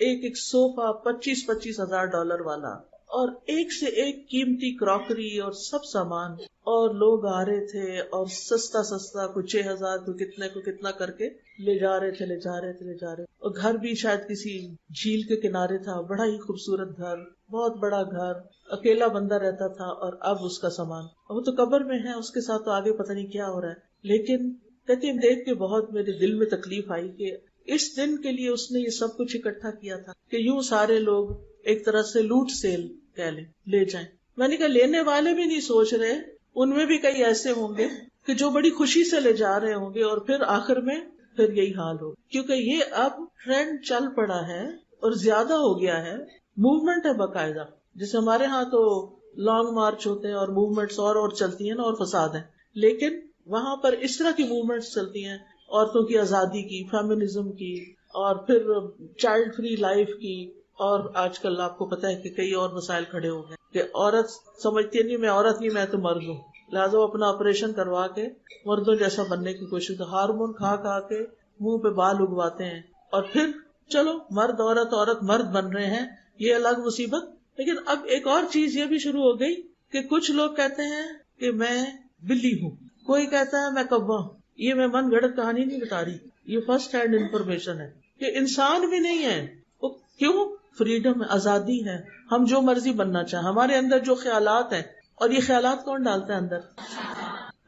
ایک ایک صوفہ $25,000 والا، اور ایک سے ایک قیمتی کراکری اور سب سامان. اور لوگ آ رہے تھے اور سستا کوئی 6,000 کو کتنا کر کے لے جا رہے تھے. اور گھر بھی شاید کسی جھیل کے کنارے تھا، بڑا ہی خوبصورت گھر، بہت بڑا گھر، اکیلا بندہ رہتا تھا. اور اب اس کا سامان، وہ تو قبر میں ہے، اس کے ساتھ تو آگے پتہ نہیں کیا ہو رہا ہے. لیکن کہتی دیکھ کے بہت میرے دل میں تکلیف آئی کہ اس دن کے لیے اس نے یہ سب کچھ اکٹھا کیا تھا کہ یوں سارے لوگ ایک طرح سے لوٹ سیل کہہ لیں، لے جائیں. میں نے کہا لینے والے بھی نہیں سوچ رہے، ان میں بھی کئی ایسے ہوں گے کہ جو بڑی خوشی سے لے جا رہے ہوں گے اور پھر آخر میں پھر یہی حال ہو، کیونکہ یہ اب ٹرینڈ چل پڑا ہے اور زیادہ ہو گیا ہے. موومنٹ ہے باقاعدہ، جیسے ہمارے ہاں تو لانگ مارچ ہوتے ہیں اور موومنٹس اور چلتی ہیں نا، اور فساد ہے، لیکن وہاں پر اس طرح کی موومنٹس چلتی ہیں، عورتوں کی آزادی کی، فیمنزم کی، اور پھر چائلڈ فری لائف کی. اور آج کل آپ کو پتا ہے کہ کئی اور مسائل کھڑے ہو گئے کہ عورت سمجھتی نہیں میں عورت نہیں، میں تو مرد ہوں، لہٰذا وہ اپنا آپریشن کروا کے مردوں جیسا بننے کی کوشش، ہارمون کھا کے منہ پہ بال اگواتے ہیں، اور پھر چلو مرد عورت عورت مرد بن رہے ہیں، یہ الگ مصیبت. لیکن اب ایک اور چیز یہ بھی شروع ہو گئی کہ کچھ لوگ کہتے ہیں کہ میں بلی ہوں، کوئی کہتا ہے میں کوا ہوں. یہ میں من گھڑت کہانی نہیں بتا رہی، یہ فرسٹ ہینڈ انفارمیشن ہے کہ انسان بھی نہیں ہے. وہ کیوں؟ فریڈم، آزادی ہے، ہم جو مرضی بننا چاہیں، ہمارے اندر جو خیالات ہیں. اور یہ خیالات کون ڈالتا ہے اندر؟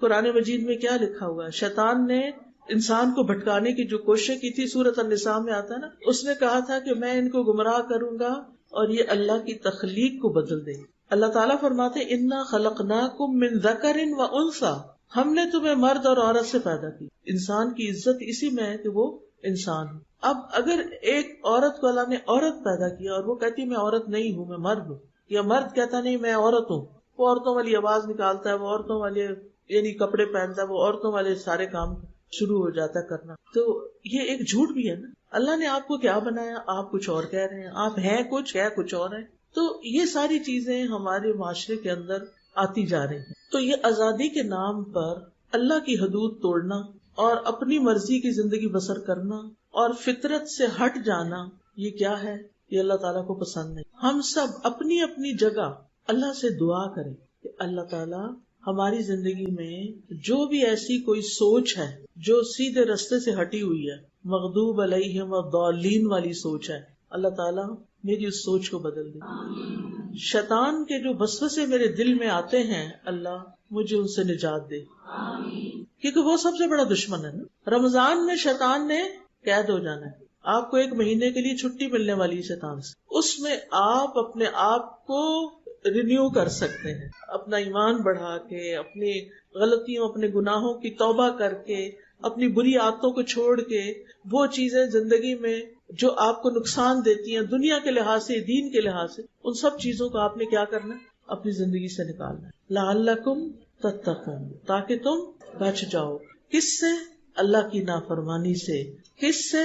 قرآن مجید میں کیا لکھا ہوا ہے؟ شیطان نے انسان کو بھٹکانے کی جو کوشش کی تھی، سورۃ النساء میں آتا ہے نا، اس نے کہا تھا کہ میں ان کو گمراہ کروں گا اور یہ اللہ کی تخلیق کو بدل دیں. اللہ تعالیٰ فرماتے انا خلقناکم من ذکر و انثی، ہم نے تمہیں مرد اور عورت سے پیدا کی. انسان کی عزت اسی میں ہے کہ وہ انسان ہو. اب اگر ایک عورت کو اللہ نے عورت پیدا کیا اور وہ کہتی میں عورت نہیں ہوں، میں مرد ہوں، یا مرد کہتا نہیں میں عورت ہوں، وہ عورتوں والی آواز نکالتا ہے، وہ عورتوں والے یعنی کپڑے پہنتا ہے، وہ عورتوں والے سارے کام شروع ہو جاتا ہے کرنا، تو یہ ایک جھوٹ بھی ہے نا. اللہ نے آپ کو کیا بنایا، آپ کچھ اور کہہ رہے ہیں، آپ ہیں کچھ، کہہ کچھ اور ہیں. تو یہ ساری چیزیں ہمارے معاشرے کے اندر آتی جا رہی ہیں. تو یہ آزادی کے نام پر اللہ کی حدود توڑنا اور اپنی مرضی کی زندگی بسر کرنا اور فطرت سے ہٹ جانا، یہ کیا ہے؟ یہ اللہ تعالیٰ کو پسند نہیں. ہم سب اپنی اپنی جگہ اللہ سے دعا کریں کہ اللہ تعالیٰ ہماری زندگی میں جو بھی ایسی کوئی سوچ ہے جو سیدھے رستے سے ہٹی ہوئی ہے، مغضوب علیہم والضالین والی سوچ ہے، اللہ تعالیٰ میری اس سوچ کو بدل دے. شیطان کے جو وسوسے میرے دل میں آتے ہیں، اللہ مجھے ان سے نجات دے، کیونکہ وہ سب سے بڑا دشمن ہے نا. رمضان میں شیطان نے قید ہو جانا ہے. آپ کو 1 مہینے کے لیے چھٹی ملنے والی ہے شیطان سے، اس میں آپ اپنے آپ کو رینیو کر سکتے ہیں، اپنا ایمان بڑھا کے، اپنی غلطیوں اپنے گناہوں کی توبہ کر کے، اپنی بری عادتوں کو چھوڑ کے، وہ چیزیں زندگی میں جو آپ کو نقصان دیتی ہیں دنیا کے لحاظ سے، دین کے لحاظ سے، ان سب چیزوں کو آپ نے کیا کرنا ہے؟ اپنی زندگی سے نکالنا ہے. لعلکم تتقون، تاکہ تم بچ جاؤ. کس سے؟ اللہ کی نافرمانی سے. کس سے؟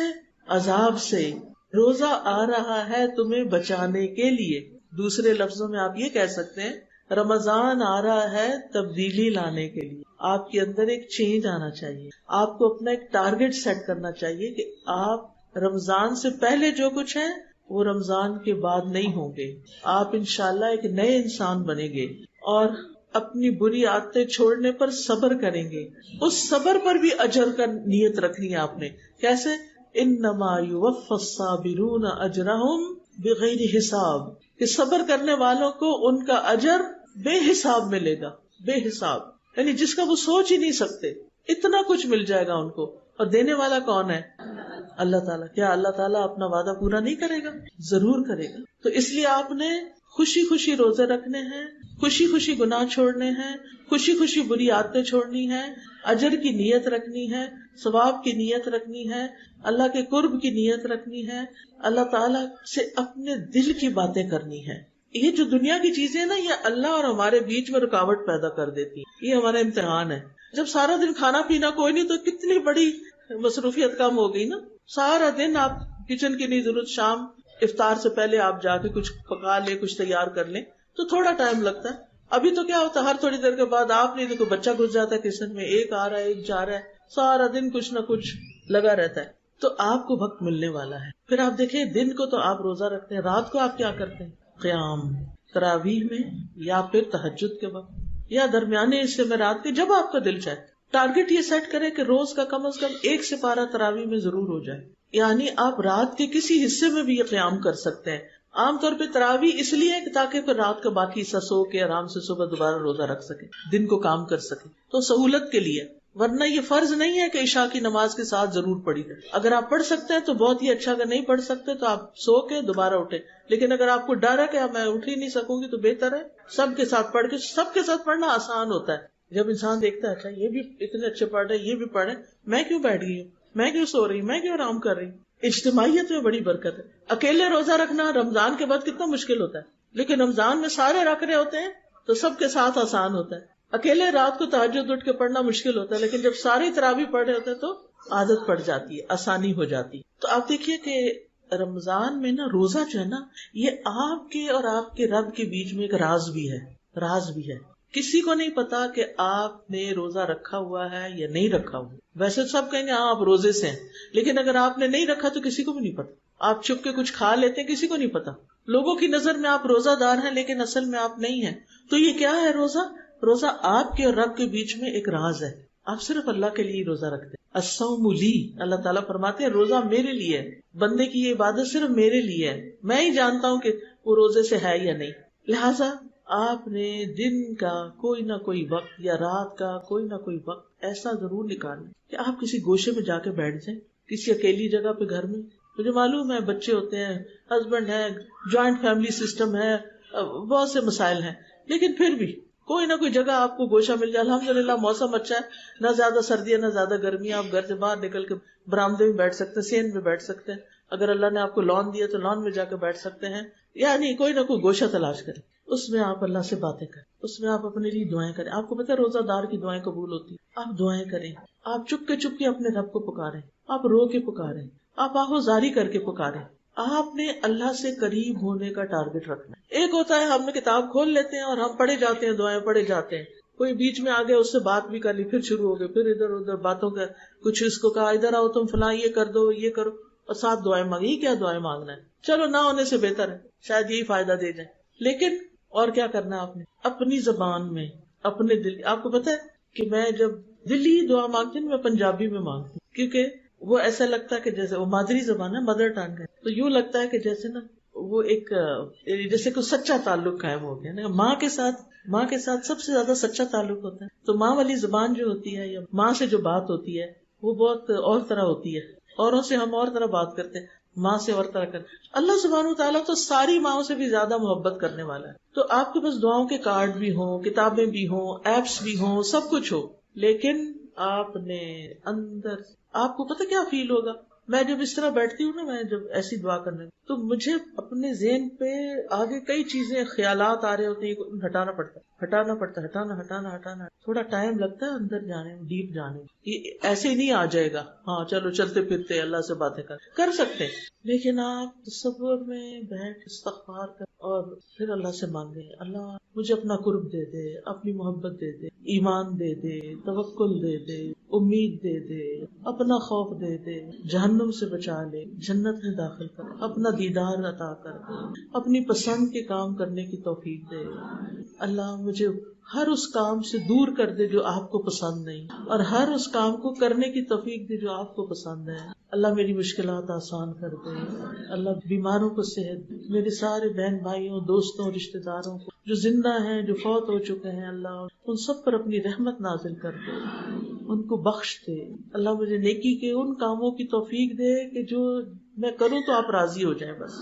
عذاب سے. روزہ آ رہا ہے تمہیں بچانے کے لیے. دوسرے لفظوں میں آپ یہ کہہ سکتے ہیں رمضان آ رہا ہے تبدیلی لانے کے لیے. آپ کے اندر ایک چینج آنا چاہیے. آپ کو اپنا ایک ٹارگٹ سیٹ کرنا چاہیے کہ آپ رمضان سے پہلے جو کچھ ہے وہ رمضان کے بعد نہیں ہوں گے. آپ انشاءاللہ ایک نئے انسان بنیں گے اور اپنی بری عادتیں چھوڑنے پر صبر کریں گے. اس صبر پر بھی اجر کا نیت رکھنی ہے آپ نے. کیسے؟ انما یوفی الصابرون اجرہم بغیر حساب، کہ صبر کرنے والوں کو ان کا اجر بے حساب ملے گا. بے حساب یعنی جس کا وہ سوچ ہی نہیں سکتے، اتنا کچھ مل جائے گا ان کو. اور دینے والا کون ہے؟ اللہ تعالیٰ. کیا اللہ تعالیٰ اپنا وعدہ پورا نہیں کرے گا؟ ضرور کرے گا. تو اس لیے آپ نے خوشی خوشی روزے رکھنے ہیں، خوشی خوشی گناہ چھوڑنے ہیں، خوشی خوشی بری عادتیں چھوڑنی ہیں، اجر کی نیت رکھنی ہے، ثواب کی نیت رکھنی ہے، اللہ کے قرب کی نیت رکھنی ہے، اللہ تعالیٰ سے اپنے دل کی باتیں کرنی ہے. یہ جو دنیا کی چیزیں نا، یہ اللہ اور ہمارے بیچ میں رکاوٹ پیدا کر دیتی ہیں. یہ ہمارا امتحان ہے. جب سارا دن کھانا پینا کوئی نہیں تو کتنی بڑی مصروفیت کم ہو گئی نا. سارا دن آپ کچن کی نہیں ضرورت، شام افطار سے پہلے آپ جا کے کچھ پکا لیں، کچھ تیار کر لیں تو تھوڑا ٹائم لگتا ہے. ابھی تو کیا ہوتا ہے، ہر تھوڑی دیر کے بعد آپ نہیں تو کوئی بچہ گھس جاتا ہے کچن میں، ایک آ رہا ہے ایک جا رہا ہے، سارا دن کچھ نہ کچھ لگا رہتا ہے. تو آپ کو وقت ملنے والا ہے. پھر آپ دیکھیں دن کو تو آپ روزہ رکھتے ہیں، رات کو آپ کیا کرتے ہیں؟ قیام، تراویح میں، یا پھر تہجد کے وقت، یا درمیانے حصے میں رات کے، جب آپ کا دل چاہے. ٹارگٹ یہ سیٹ کریں کہ روز کا کم از کم 1 سپارہ تراویح میں ضرور ہو جائے. یعنی آپ رات کے کسی حصے میں بھی یہ قیام کر سکتے ہیں. عام طور پہ تراویح اس لیے کہ تاکہ پھر رات کا باقی حصہ سو کے آرام سے صبح دوبارہ روزہ رکھ سکے، دن کو کام کر سکے، تو سہولت کے لیے. ورنہ یہ فرض نہیں ہے کہ عشاء کی نماز کے ساتھ ضرور پڑھی ہے. اگر آپ پڑھ سکتے ہیں تو بہت ہی اچھا، اگر نہیں پڑھ سکتے تو آپ سو کے دوبارہ اٹھے. لیکن اگر آپ کو ڈر ہے کہ میں اٹھ ہی نہیں سکوں گی تو بہتر ہے سب کے ساتھ پڑھ کے. سب کے ساتھ پڑھنا آسان ہوتا ہے جب انسان دیکھتا ہے اچھا یہ بھی اتنے اچھے پڑھ رہے، یہ بھی پڑھ رہے، میں کیوں بیٹھ گئی ہوں، میں کیوں سو رہی ہوں، میں کیوں آرام کر رہی ہوں. اجتماعیت میں بڑی برکت ہے. اکیلے روزہ رکھنا رمضان کے بعد کتنا مشکل ہوتا ہے، لیکن رمضان میں سارے رکھ رہے ہوتے ہیں تو سب کے ساتھ آسان ہوتا ہے. اکیلے رات کو تہجد اٹھ کے پڑھنا مشکل ہوتا ہے، لیکن جب ساری تراویح پڑھ رہے ہوتے ہیں تو عادت پڑ جاتی ہے، آسانی ہو جاتی ہے. تو آپ دیکھیے کہ رمضان میں نا روزہ جو ہے نا یہ آپ کے اور آپ کے رب کے بیچ میں ایک راز بھی ہے. راز بھی ہے. کسی کو نہیں پتا کہ آپ نے روزہ رکھا ہوا ہے یا نہیں رکھا ہوا. ویسے سب کہیں گے ہاں آپ روزے سے ہیں، لیکن اگر آپ نے نہیں رکھا تو کسی کو بھی نہیں پتا. آپ چھپ کے کچھ کھا لیتے ہیں، کسی کو نہیں پتا. لوگوں کی نظر میں آپ روزہ دار ہیں لیکن اصل میں آپ نہیں ہیں. تو یہ کیا ہے روزہ؟ روزہ آپ کے اور رب کے بیچ میں ایک راز ہے. آپ صرف اللہ کے لیے روزہ رکھتے ہیں. الصوم لی، اللہ تعالیٰ فرماتے ہیں روزہ میرے لیے ہے. بندے کی یہ عبادت صرف میرے لیے ہے، میں ہی جانتا ہوں کہ وہ روزے سے ہے یا نہیں. لہٰذا آپ نے دن کا کوئی نہ کوئی وقت یا رات کا کوئی نہ کوئی وقت ایسا ضرور نکالنا کہ آپ کسی گوشے میں جا کے بیٹھ جائیں، کسی اکیلی جگہ پہ گھر میں. مجھے معلوم ہے بچے ہوتے ہیں، ہسبینڈ ہے، جوائنٹ فیملی سسٹم ہے، بہت سے مسائل ہیں، لیکن پھر بھی کوئی نہ کوئی جگہ آپ کو گوشہ مل جائے. الحمدللہ موسم اچھا ہے، نہ زیادہ سردی ہے نہ زیادہ گرمی ہے. آپ گھر سے باہر نکل کے برآمدے میں بیٹھ سکتے ہیں، سین میں بیٹھ سکتے ہیں. اگر اللہ نے آپ کو لان دیا تو لان میں جا کے بیٹھ سکتے ہیں. یعنی کوئی نہ کوئی گوشہ تلاش کریں، اس میں آپ اللہ سے باتیں کریں، اس میں آپ اپنے لیے دعائیں کریں. آپ کو پتہ ہے روزہ دار کی دعائیں قبول ہوتی ہیں. آپ دعائیں کریں، آپ چپ کے اپنے رب کو پکاریں، آپ رو کے پکاریں، آپ آہوزاری کر کے پکاریں. آپ نے اللہ سے قریب ہونے کا ٹارگٹ رکھنا ہے. ایک ہوتا ہے ہم نے کتاب کھول لیتے ہیں اور ہم پڑھے جاتے ہیں، دعائیں پڑھے جاتے ہیں. کوئی بیچ میں آگے اس سے بات بھی کر لی، پھر شروع ہو گئے، پھر ادھر ادھر باتوں کا کچھ اس کو کہا ادھر آؤ تم فلاں یہ کر دو یہ کرو، اور ساتھ دعائیں مانگی. کیا دعائیں مانگنا ہے؟ چلو نہ ہونے سے بہتر ہے، شاید یہی فائدہ دے جائیں. لیکن اور کیا کرنا ہے آپ نے اپنی زبان میں اپنے دل. آپ کو پتہ ہے کہ میں جب دلی دعا مانگتی ہوں میں پنجابی میں مانگتی ہوں، کیونکہ وہ ایسا لگتا ہے کہ جیسے وہ مادری زبان ہے، مدر ٹنگ ہے، تو یوں لگتا ہے کہ جیسے نا وہ ایک جیسے کوئی سچا تعلق قائم ہو گیا نا. ماں کے ساتھ سب سے زیادہ سچا تعلق ہوتا ہے. تو ماں والی زبان جو ہوتی ہے یا ماں سے جو بات ہوتی ہے وہ بہت اور طرح ہوتی ہے. اوروں سے ہم اور طرح بات کرتے ہیں، ماں سے اور طرح کرتے. اللہ سبحانہ وتعالیٰ تو ساری ماؤں سے بھی زیادہ محبت کرنے والا ہے. تو آپ کے پاس دعاؤں کے کارڈ بھی ہوں، کتابیں بھی ہوں، ایپس بھی ہوں، سب کچھ ہو، لیکن آپ نے اندر آپ کو پتہ کیا فیل ہوگا. میں جب اس طرح بیٹھتی ہوں نا، میں جب ایسی دعا کرنے تو مجھے اپنے ذہن پہ آگے کئی چیزیں خیالات آ رہے ہوتے ہیں، ہٹانا پڑتا. تھوڑا ٹائم لگتا ہے اندر جانے میں، ڈیپ جانے میں. یہ ایسے ہی نہیں آ جائے گا ہاں چلو چلتے پھرتے اللہ سے باتیں کر سکتے ہیں، لیکن آپ تصور میں بیٹھ استغفار کر اور پھر اللہ سے مانگے اللہ مجھے اپنا قرب دے دے، اپنی محبت دے دے، ایمان دے دے، توکل دے دے، امید دے دے، اپنا خوف دے دے، جہنم سے بچا لے، جنت میں داخل کر، اپنا دیدار عطا کر، اپنی پسند کے کام کرنے کی توفیق دے. اللہ مجھے ہر اس کام سے دور کر دے جو آپ کو پسند نہیں، اور ہر اس کام کو کرنے کی توفیق دے جو آپ کو پسند ہے. اللہ میری مشکلات آسان کر دے. اللہ بیماروں کو صحت دے. میرے سارے بہن بھائیوں، دوستوں، رشتہ داروں کو جو زندہ ہیں، جو فوت ہو چکے ہیں، اللہ ان سب پر اپنی رحمت نازل کر دے، ان کو بخش دے. اللہ مجھے نیکی کے ان کاموں کی توفیق دے کہ جو میں کروں تو آپ راضی ہو جائیں. بس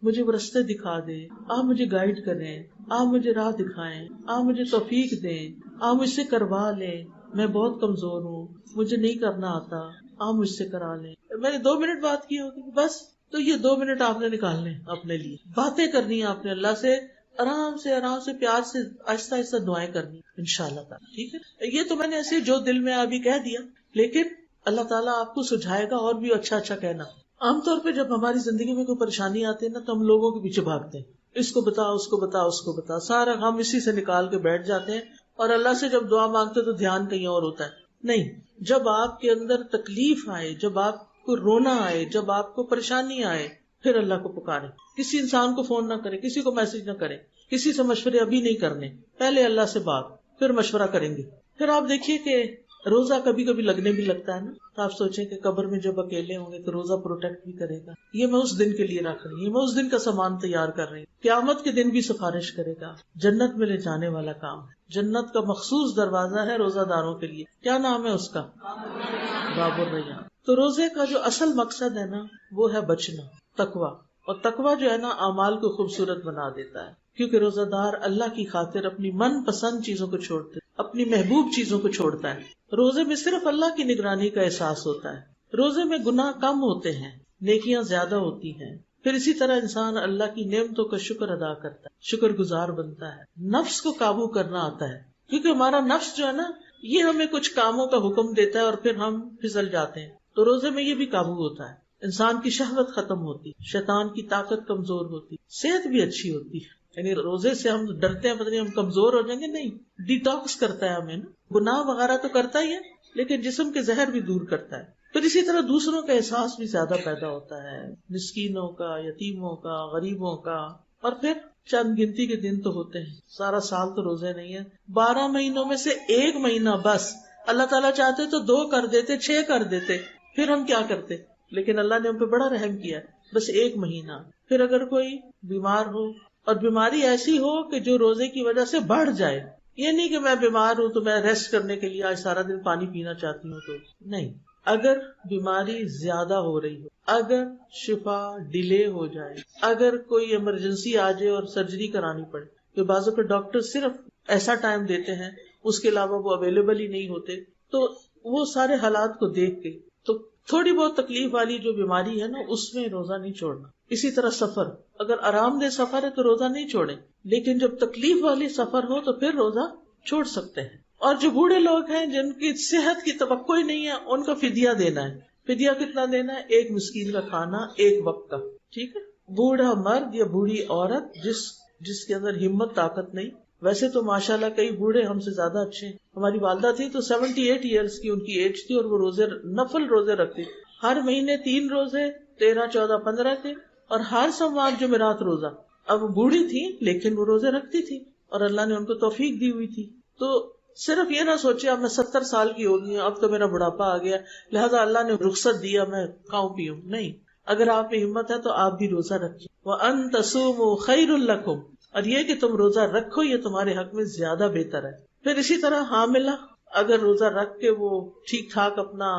مجھے وہ رستے دکھا دے، آپ مجھے گائیڈ کریں، آپ مجھے راہ دکھائیں، آپ مجھے توفیق دیں، آپ مجھ سے کروا لیں. میں بہت کمزور ہوں، مجھے نہیں کرنا آتا، آپ مجھ سے کرا لیں. میں نے 2 منٹ بات کی ہوگی بس، تو یہ 2 منٹ آپ نے نکالنے اپنے لیے، باتیں کرنی ہے آپ نے اللہ سے، آرام سے پیار سے آہستہ آہستہ دعائیں کرنی انشاءاللہ تعالیٰ. ٹھیک ہے، یہ تو میں نے ایسے جو دل میں ابھی کہہ دیا، لیکن اللہ تعالیٰ آپ کو سجھائے گا اور بھی اچھا کہنا. عام طور پہ جب ہماری زندگی میں کوئی پریشانی آتی ہے نا تو ہم لوگوں کے پیچھے بھاگتے ہیں، اس کو بتا اس کو بتا اس کو بتا، سارا ہم اسی سے نکال کے بیٹھ جاتے ہیں، اور اللہ سے جب دعا مانگتے تو دھیان کہیں اور ہوتا ہے. نہیں، جب آپ کے اندر تکلیف آئے، جب آپ کو رونا آئے، جب آپ کو پریشانی آئے، پھر اللہ کو پکاریں. کسی انسان کو فون نہ کریں، کسی کو میسج نہ کریں، کسی سے مشورے ابھی نہیں کرنے، پہلے اللہ سے بات، پھر مشورہ کریں گے. پھر آپ دیکھیے کہ روزہ کبھی کبھی لگنے بھی لگتا ہے نا، تو آپ سوچیں کہ قبر میں جب اکیلے ہوں گے تو روزہ پروٹیکٹ بھی کرے گا، یہ میں اس دن کے لیے رکھ رہی ہوں، میں اس دن کا سامان تیار کر رہی ہوں، قیامت کے دن بھی سفارش کرے گا، جنت میں لے جانے والا کام ہے۔ جنت کا مخصوص دروازہ ہے روزہ داروں کے لیے، کیا نام ہے اس کا؟ باب الریان۔ تو روزے کا جو اصل مقصد ہے نا وہ ہے بچنا، تقویٰ، اور تقویٰ جو ہے نا اعمال کو خوبصورت بنا دیتا ہے، کیونکہ روزہ دار اللہ کی خاطر اپنی من پسند چیزوں کو چھوڑتے، اپنی محبوب چیزوں کو چھوڑتا ہے۔ روزے میں صرف اللہ کی نگرانی کا احساس ہوتا ہے، روزے میں گناہ کم ہوتے ہیں، نیکیاں زیادہ ہوتی ہیں، پھر اسی طرح انسان اللہ کی نعمتوں کا شکر ادا کرتا ہے، شکر گزار بنتا ہے، نفس کو قابو کرنا آتا ہے، کیونکہ ہمارا نفس جو ہے نا یہ ہمیں کچھ کاموں کا حکم دیتا ہے اور پھر ہم پھسل جاتے ہیں، تو روزے میں یہ بھی قابو ہوتا ہے، انسان کی شہوت ختم ہوتی، شیطان کی طاقت کمزور ہوتی، صحت بھی اچھی ہوتی ہے۔ یعنی روزے سے ہم ڈرتے ہیں پتہ نہیں ہم کمزور ہو جائیں گے، نہیں، ڈیٹاکس کرتا ہے ہمیں نا، گناہ وغیرہ تو کرتا ہی ہے لیکن جسم کے زہر بھی دور کرتا ہے۔ پھر اسی طرح دوسروں کا احساس بھی زیادہ پیدا ہوتا ہے، مسکینوں کا، یتیموں کا، غریبوں کا، اور پھر چند گنتی کے دن تو ہوتے ہیں، سارا سال تو روزے نہیں ہے، 12 مہینوں میں سے 1 مہینہ بس، اللہ تعالیٰ چاہتے تو 2 کر دیتے، 6 کر دیتے، پھر ہم کیا کرتے، لیکن اللہ نے ہم پہ بڑا رحم کیا، بس 1 مہینہ۔ پھر اگر کوئی بیمار ہو اور بیماری ایسی ہو کہ جو روزے کی وجہ سے بڑھ جائے، یہ نہیں کہ میں بیمار ہوں تو میں ریسٹ کرنے کے لیے آج سارا دن پانی پینا چاہتی ہوں، تو نہیں، اگر بیماری زیادہ ہو رہی ہو، اگر شفا ڈیلے ہو جائے، اگر کوئی ایمرجنسی آ جائے اور سرجری کرانی پڑے، تو بعض اوقات ڈاکٹر صرف ایسا ٹائم دیتے ہیں، اس کے علاوہ وہ اویلیبل ہی نہیں ہوتے، تو وہ سارے حالات کو دیکھ کے تو تھوڑی بہت تکلیف والی جو بیماری ہے نا اس میں روزہ نہیں چھوڑنا۔ اسی طرح سفر، اگر آرام دہ سفر ہے تو روزہ نہیں چھوڑیں، لیکن جب تکلیف والی سفر ہو تو پھر روزہ چھوڑ سکتے ہیں۔ اور جو بوڑھے لوگ ہیں جن کی صحت کی توقع ہی نہیں ہے، ان کا فدیہ دینا ہے۔ فدیہ کتنا دینا ہے؟ 1 مسکین کا کھانا 1 وقت کا، ٹھیک ہے۔ بوڑھا مرد یا بوڑھی عورت جس کے اندر ہمت طاقت نہیں، ویسے تو ماشاءاللہ کئی بوڑھے ہم سے زیادہ اچھے ہیں، ہماری والدہ تھی تو 78 ایئرس کی ان کی ایج تھی اور وہ روزے، نفل روزے رکھتی، ہر مہینے 3 روزے، 13، 14، 15 کے، اور ہر سوموار جمعرات روزہ۔ اب وہ بوڑھی تھی لیکن وہ روزے رکھتی تھی اور اللہ نے ان کو توفیق دی ہوئی تھی۔ تو صرف یہ نہ سوچے اب میں 70 سال کی ہو گئی ہوں، اب تو میرا بڑھاپا آ گیا لہذا اللہ نے رخصت دیا میں کھاؤں پیوں، نہیں، اگر آپ میں ہمت ہے تو آپ بھی روزہ رکھیے۔ وَأَن تَصُومُوا خَيْرٌ لَكُمْ، اور یہ کہ تم روزہ رکھو یہ تمہارے حق میں زیادہ بہتر ہے۔ پھر اسی طرح حاملہ اگر روزہ رکھ کے وہ ٹھیک ٹھاک اپنا،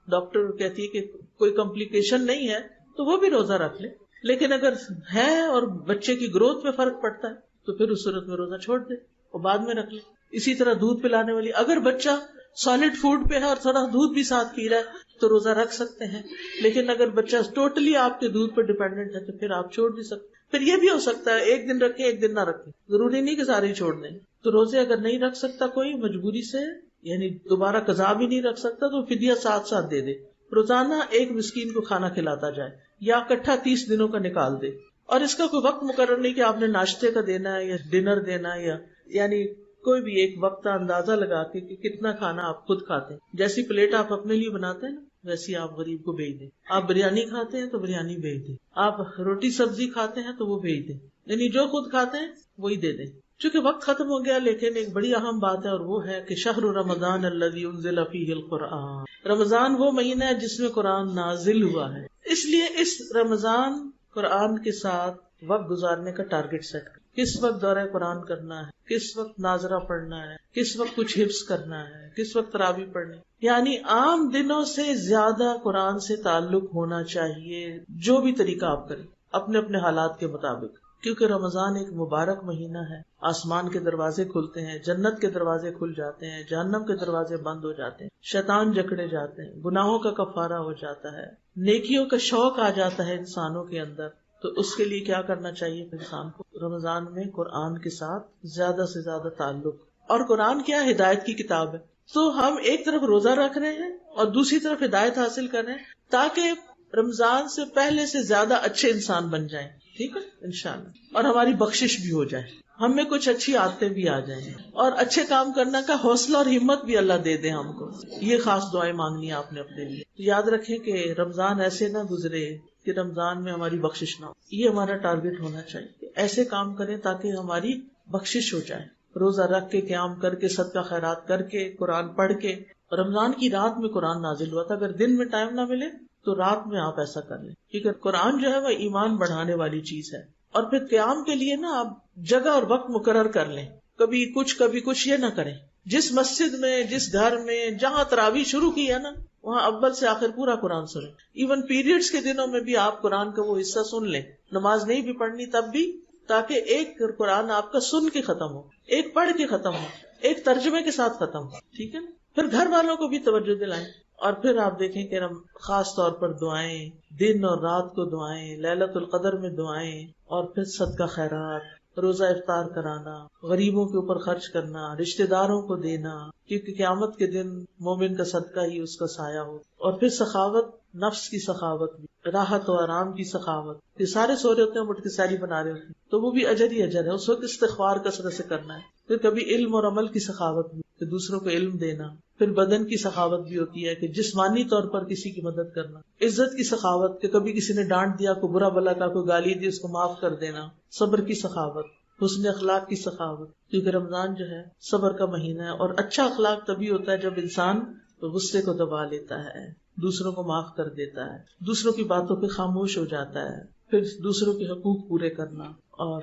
ڈاکٹر کہتی ہے کہ کوئی کمپلیکیشن نہیں ہے تو وہ بھی روزہ رکھ لے، لیکن اگر ہے اور بچے کی گروتھ میں فرق پڑتا ہے تو پھر اس صورت میں روزہ چھوڑ دے اور بعد میں رکھ لے۔ اسی طرح دودھ پلانے والی، اگر بچہ سالڈ فوڈ پہ ہے اور تھوڑا دودھ بھی ساتھ پی رہا ہے تو روزہ رکھ سکتے ہیں، لیکن اگر بچہ ٹوٹلی آپ کے دودھ پر ڈیپینڈنٹ ہے تو پھر آپ چھوڑ بھی سکتے۔ پھر یہ بھی ہو سکتا ہے 1 دن رکھے 1 دن نہ رکھے، ضروری نہیں کہ سارے چھوڑ دیں۔ تو روزے اگر نہیں رکھ سکتا کوئی مجبوری سے، یعنی دوبارہ قضا بھی نہیں رکھ سکتا تو فدیہ ساتھ ساتھ دے دے، روزانہ 1 مسکین کو کھانا کھلاتا جائے یا اکٹھا 30 دنوں کا نکال دے۔ اور اس کا کوئی وقت مقرر نہیں کہ آپ نے ناشتے کا دینا ہے یا ڈنر دینا ہے، یا یعنی کوئی بھی ایک وقت کا اندازہ لگا کے کہ کتنا کھانا آپ خود کھاتے ہیں۔ جیسی پلیٹ آپ اپنے لیے بناتے ہیں نا ویسی آپ غریب کو بھیج دیں، آپ بریانی کھاتے ہیں تو بریانی بھیج دیں، آپ روٹی سبزی کھاتے ہیں تو وہ بھیج دیں، یعنی جو خود کھاتے ہیں وہی دے دیں۔ چونکہ وقت ختم ہو گیا، لیکن ایک بڑی اہم بات ہے اور وہ ہے کہ شہر رمضان الذی انزل فیہ القرآن، رمضان وہ مہینہ ہے جس میں قرآن نازل ہوا ہے، اس لیے اس رمضان قرآن کے ساتھ وقت گزارنے کا ٹارگٹ سیٹ کریں۔ کس وقت دورہ قرآن کرنا ہے، کس وقت ناظرہ پڑھنا ہے، کس وقت کچھ حفظ کرنا ہے، کس وقت تراویح پڑھنی، یعنی عام دنوں سے زیادہ قرآن سے تعلق ہونا چاہیے، جو بھی طریقہ آپ کریں اپنے اپنے حالات کے مطابق، کیونکہ رمضان ایک مبارک مہینہ ہے، آسمان کے دروازے کھلتے ہیں، جنت کے دروازے کھل جاتے ہیں، جہنم کے دروازے بند ہو جاتے ہیں، شیطان جکڑے جاتے ہیں، گناہوں کا کفارہ ہو جاتا ہے، نیکیوں کا شوق آ جاتا ہے انسانوں کے اندر۔ تو اس کے لیے کیا کرنا چاہیے انسان کو؟ رمضان میں قرآن کے ساتھ زیادہ سے زیادہ تعلق، اور قرآن کیا ہدایت کی کتاب ہے، تو ہم ایک طرف روزہ رکھ رہے ہیں اور دوسری طرف ہدایت حاصل کر رہے ہیں تاکہ رمضان سے پہلے سے زیادہ اچھے انسان بن جائیں، ٹھیک ہے انشاءاللہ، اور ہماری بخشش بھی ہو جائے، ہم میں کچھ اچھی عادتیں بھی آ جائیں اور اچھے کام کرنے کا حوصلہ اور ہمت بھی اللہ دے دے ہم کو۔ یہ خاص دعائیں مانگنی ہے آپ نے اپنے لیے۔ یاد رکھیں کہ رمضان ایسے نہ گزرے کہ رمضان میں ہماری بخشش نہ ہو، یہ ہمارا ٹارگٹ ہونا چاہیے کہ ایسے کام کریں تاکہ ہماری بخشش ہو جائے۔ روزہ رکھ کے، قیام کر کے، صدقہ خیرات کر کے، قرآن پڑھ کے. رمضان کی رات میں قرآن نازل ہوا تھا. اگر دن میں ٹائم نہ ملے تو رات میں آپ ایسا کر لیں، کیونکہ قرآن جو ہے وہ ایمان بڑھانے والی چیز ہے. اور پھر قیام کے لیے نا آپ جگہ اور وقت مقرر کر لیں، کبھی کچھ یہ نہ کریں. جس مسجد میں، جس گھر میں جہاں تراویح شروع کی ہے نا، وہاں اول سے آخر پورا قرآن سنیں. ایون پیریڈز کے دنوں میں بھی آپ قرآن کا وہ حصہ سن لیں. نماز نہیں بھی پڑھنی تب بھی، تاکہ ایک قرآن آپ کا سن کے ختم ہو، ایک پڑھ کے ختم ہو، ایک ترجمے کے ساتھ ختم ہو. ٹھیک ہے نا؟ پھر گھر والوں کو بھی توجہ دلائیں. اور پھر آپ دیکھیں کہ خاص طور پر دعائیں، دن اور رات کو دعائیں، لیلۃ القدر میں دعائیں، اور پھر صدقہ خیرات، روزہ افطار کرانا، غریبوں کے اوپر خرچ کرنا، رشتہ داروں کو دینا، کیونکہ قیامت کے دن مومن کا صدقہ ہی اس کا سایہ ہو. اور پھر سخاوت، نفس کی سخاوت بھی، راحت و آرام کی سخاوت. یہ سارے سو رہے ہوتے ہیں، اٹھ کے ساری بنا رہے ہوتے ہیں، تو وہ بھی اجر ہی اجر ہے. اس وقت استغفار کثرت سے کرنا ہے. پھر کبھی علم اور عمل کی سخاوت بھی، کہ دوسروں کو علم دینا. پھر بدن کی سخاوت بھی ہوتی ہے کہ جسمانی طور پر کسی کی مدد کرنا. عزت کی سخاوت کہ کبھی کسی نے ڈانٹ دیا، کوئی برا بلا کا، کوئی گالی دی، اس کو معاف کر دینا. صبر کی سخاوت، حسن اخلاق کی سخاوت، کیونکہ رمضان جو ہے صبر کا مہینہ ہے. اور اچھا اخلاق تبھی ہوتا ہے جب انسان غصے کو دبا لیتا ہے، دوسروں کو معاف کر دیتا ہے، دوسروں کی باتوں پہ خاموش ہو جاتا ہے. پھر دوسروں کے حقوق پورے کرنا. اور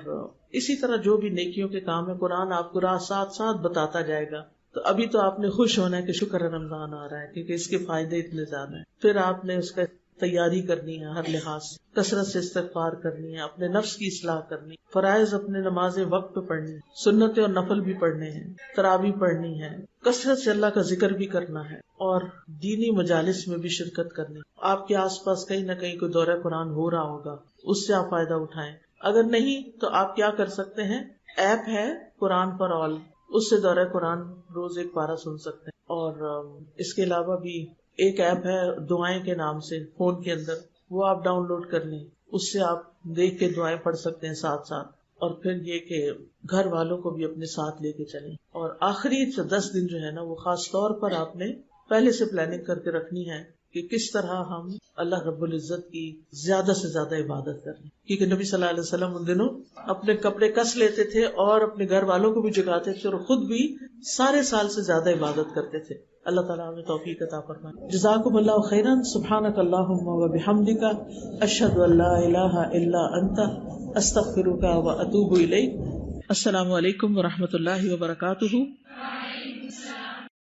اسی طرح جو بھی نیکیوں کے کام ہے، قرآن آپ کو راہ ساتھ ساتھ بتاتا جائے گا. تو ابھی تو آپ نے خوش ہونا ہے کہ شکر ہے رمضان آ رہا ہے، کیونکہ اس کے فائدے اتنے زیادہ ہیں. پھر آپ نے اس کا تیاری کرنی ہے ہر لحاظ سے، کثرت سے استغفار کرنی ہے، اپنے نفس کی اصلاح کرنی، فرائض اپنے نمازیں وقت پہ پڑھنی، سنتیں اور نفل بھی پڑھنے ہیں، تراویح پڑھنی ہے، کثرت سے اللہ کا ذکر بھی کرنا ہے، اور دینی مجالس میں بھی شرکت کرنی. آپ کے آس پاس کہیں نہ کہیں کوئی دورہ قرآن ہو رہا ہوگا، اس سے آپ فائدہ اٹھائیں. اگر نہیں تو آپ کیا کر سکتے ہیں، ایپ ہے قرآن فار آل، اس سے دورہ قرآن روز ایک پارہ سن سکتے ہیں. اور اس کے علاوہ بھی ایک ایپ ہے دعائیں کے نام سے فون کے اندر، وہ آپ ڈاؤن لوڈ کر لیں، اس سے آپ دیکھ کے دعائیں پڑھ سکتے ہیں ساتھ ساتھ. اور پھر یہ کہ گھر والوں کو بھی اپنے ساتھ لے کے چلیں. اور آخری 10 دن جو ہے نا، وہ خاص طور پر آپ نے پہلے سے پلاننگ کر کے رکھنی ہے کہ کس طرح ہم اللہ رب العزت کی زیادہ سے زیادہ عبادت کریں. کیونکہ نبی صلی اللہ علیہ وسلم ان دنوں اپنے کپڑے کس لیتے تھے اور اپنے گھر والوں کو بھی جگاتے تھے، اور خود بھی سارے سال سے زیادہ عبادت کرتے تھے. اللہ تعالیٰ ہمیں توفیق عطا فرمائے. جزاکم اللہ خیرا. سبحانک اللہم و بحمدک، اشہد ان لا الہ الا انت، استغفرک و اتوب الیک. السلام علیکم و رحمۃ اللہ وبرکاتہ.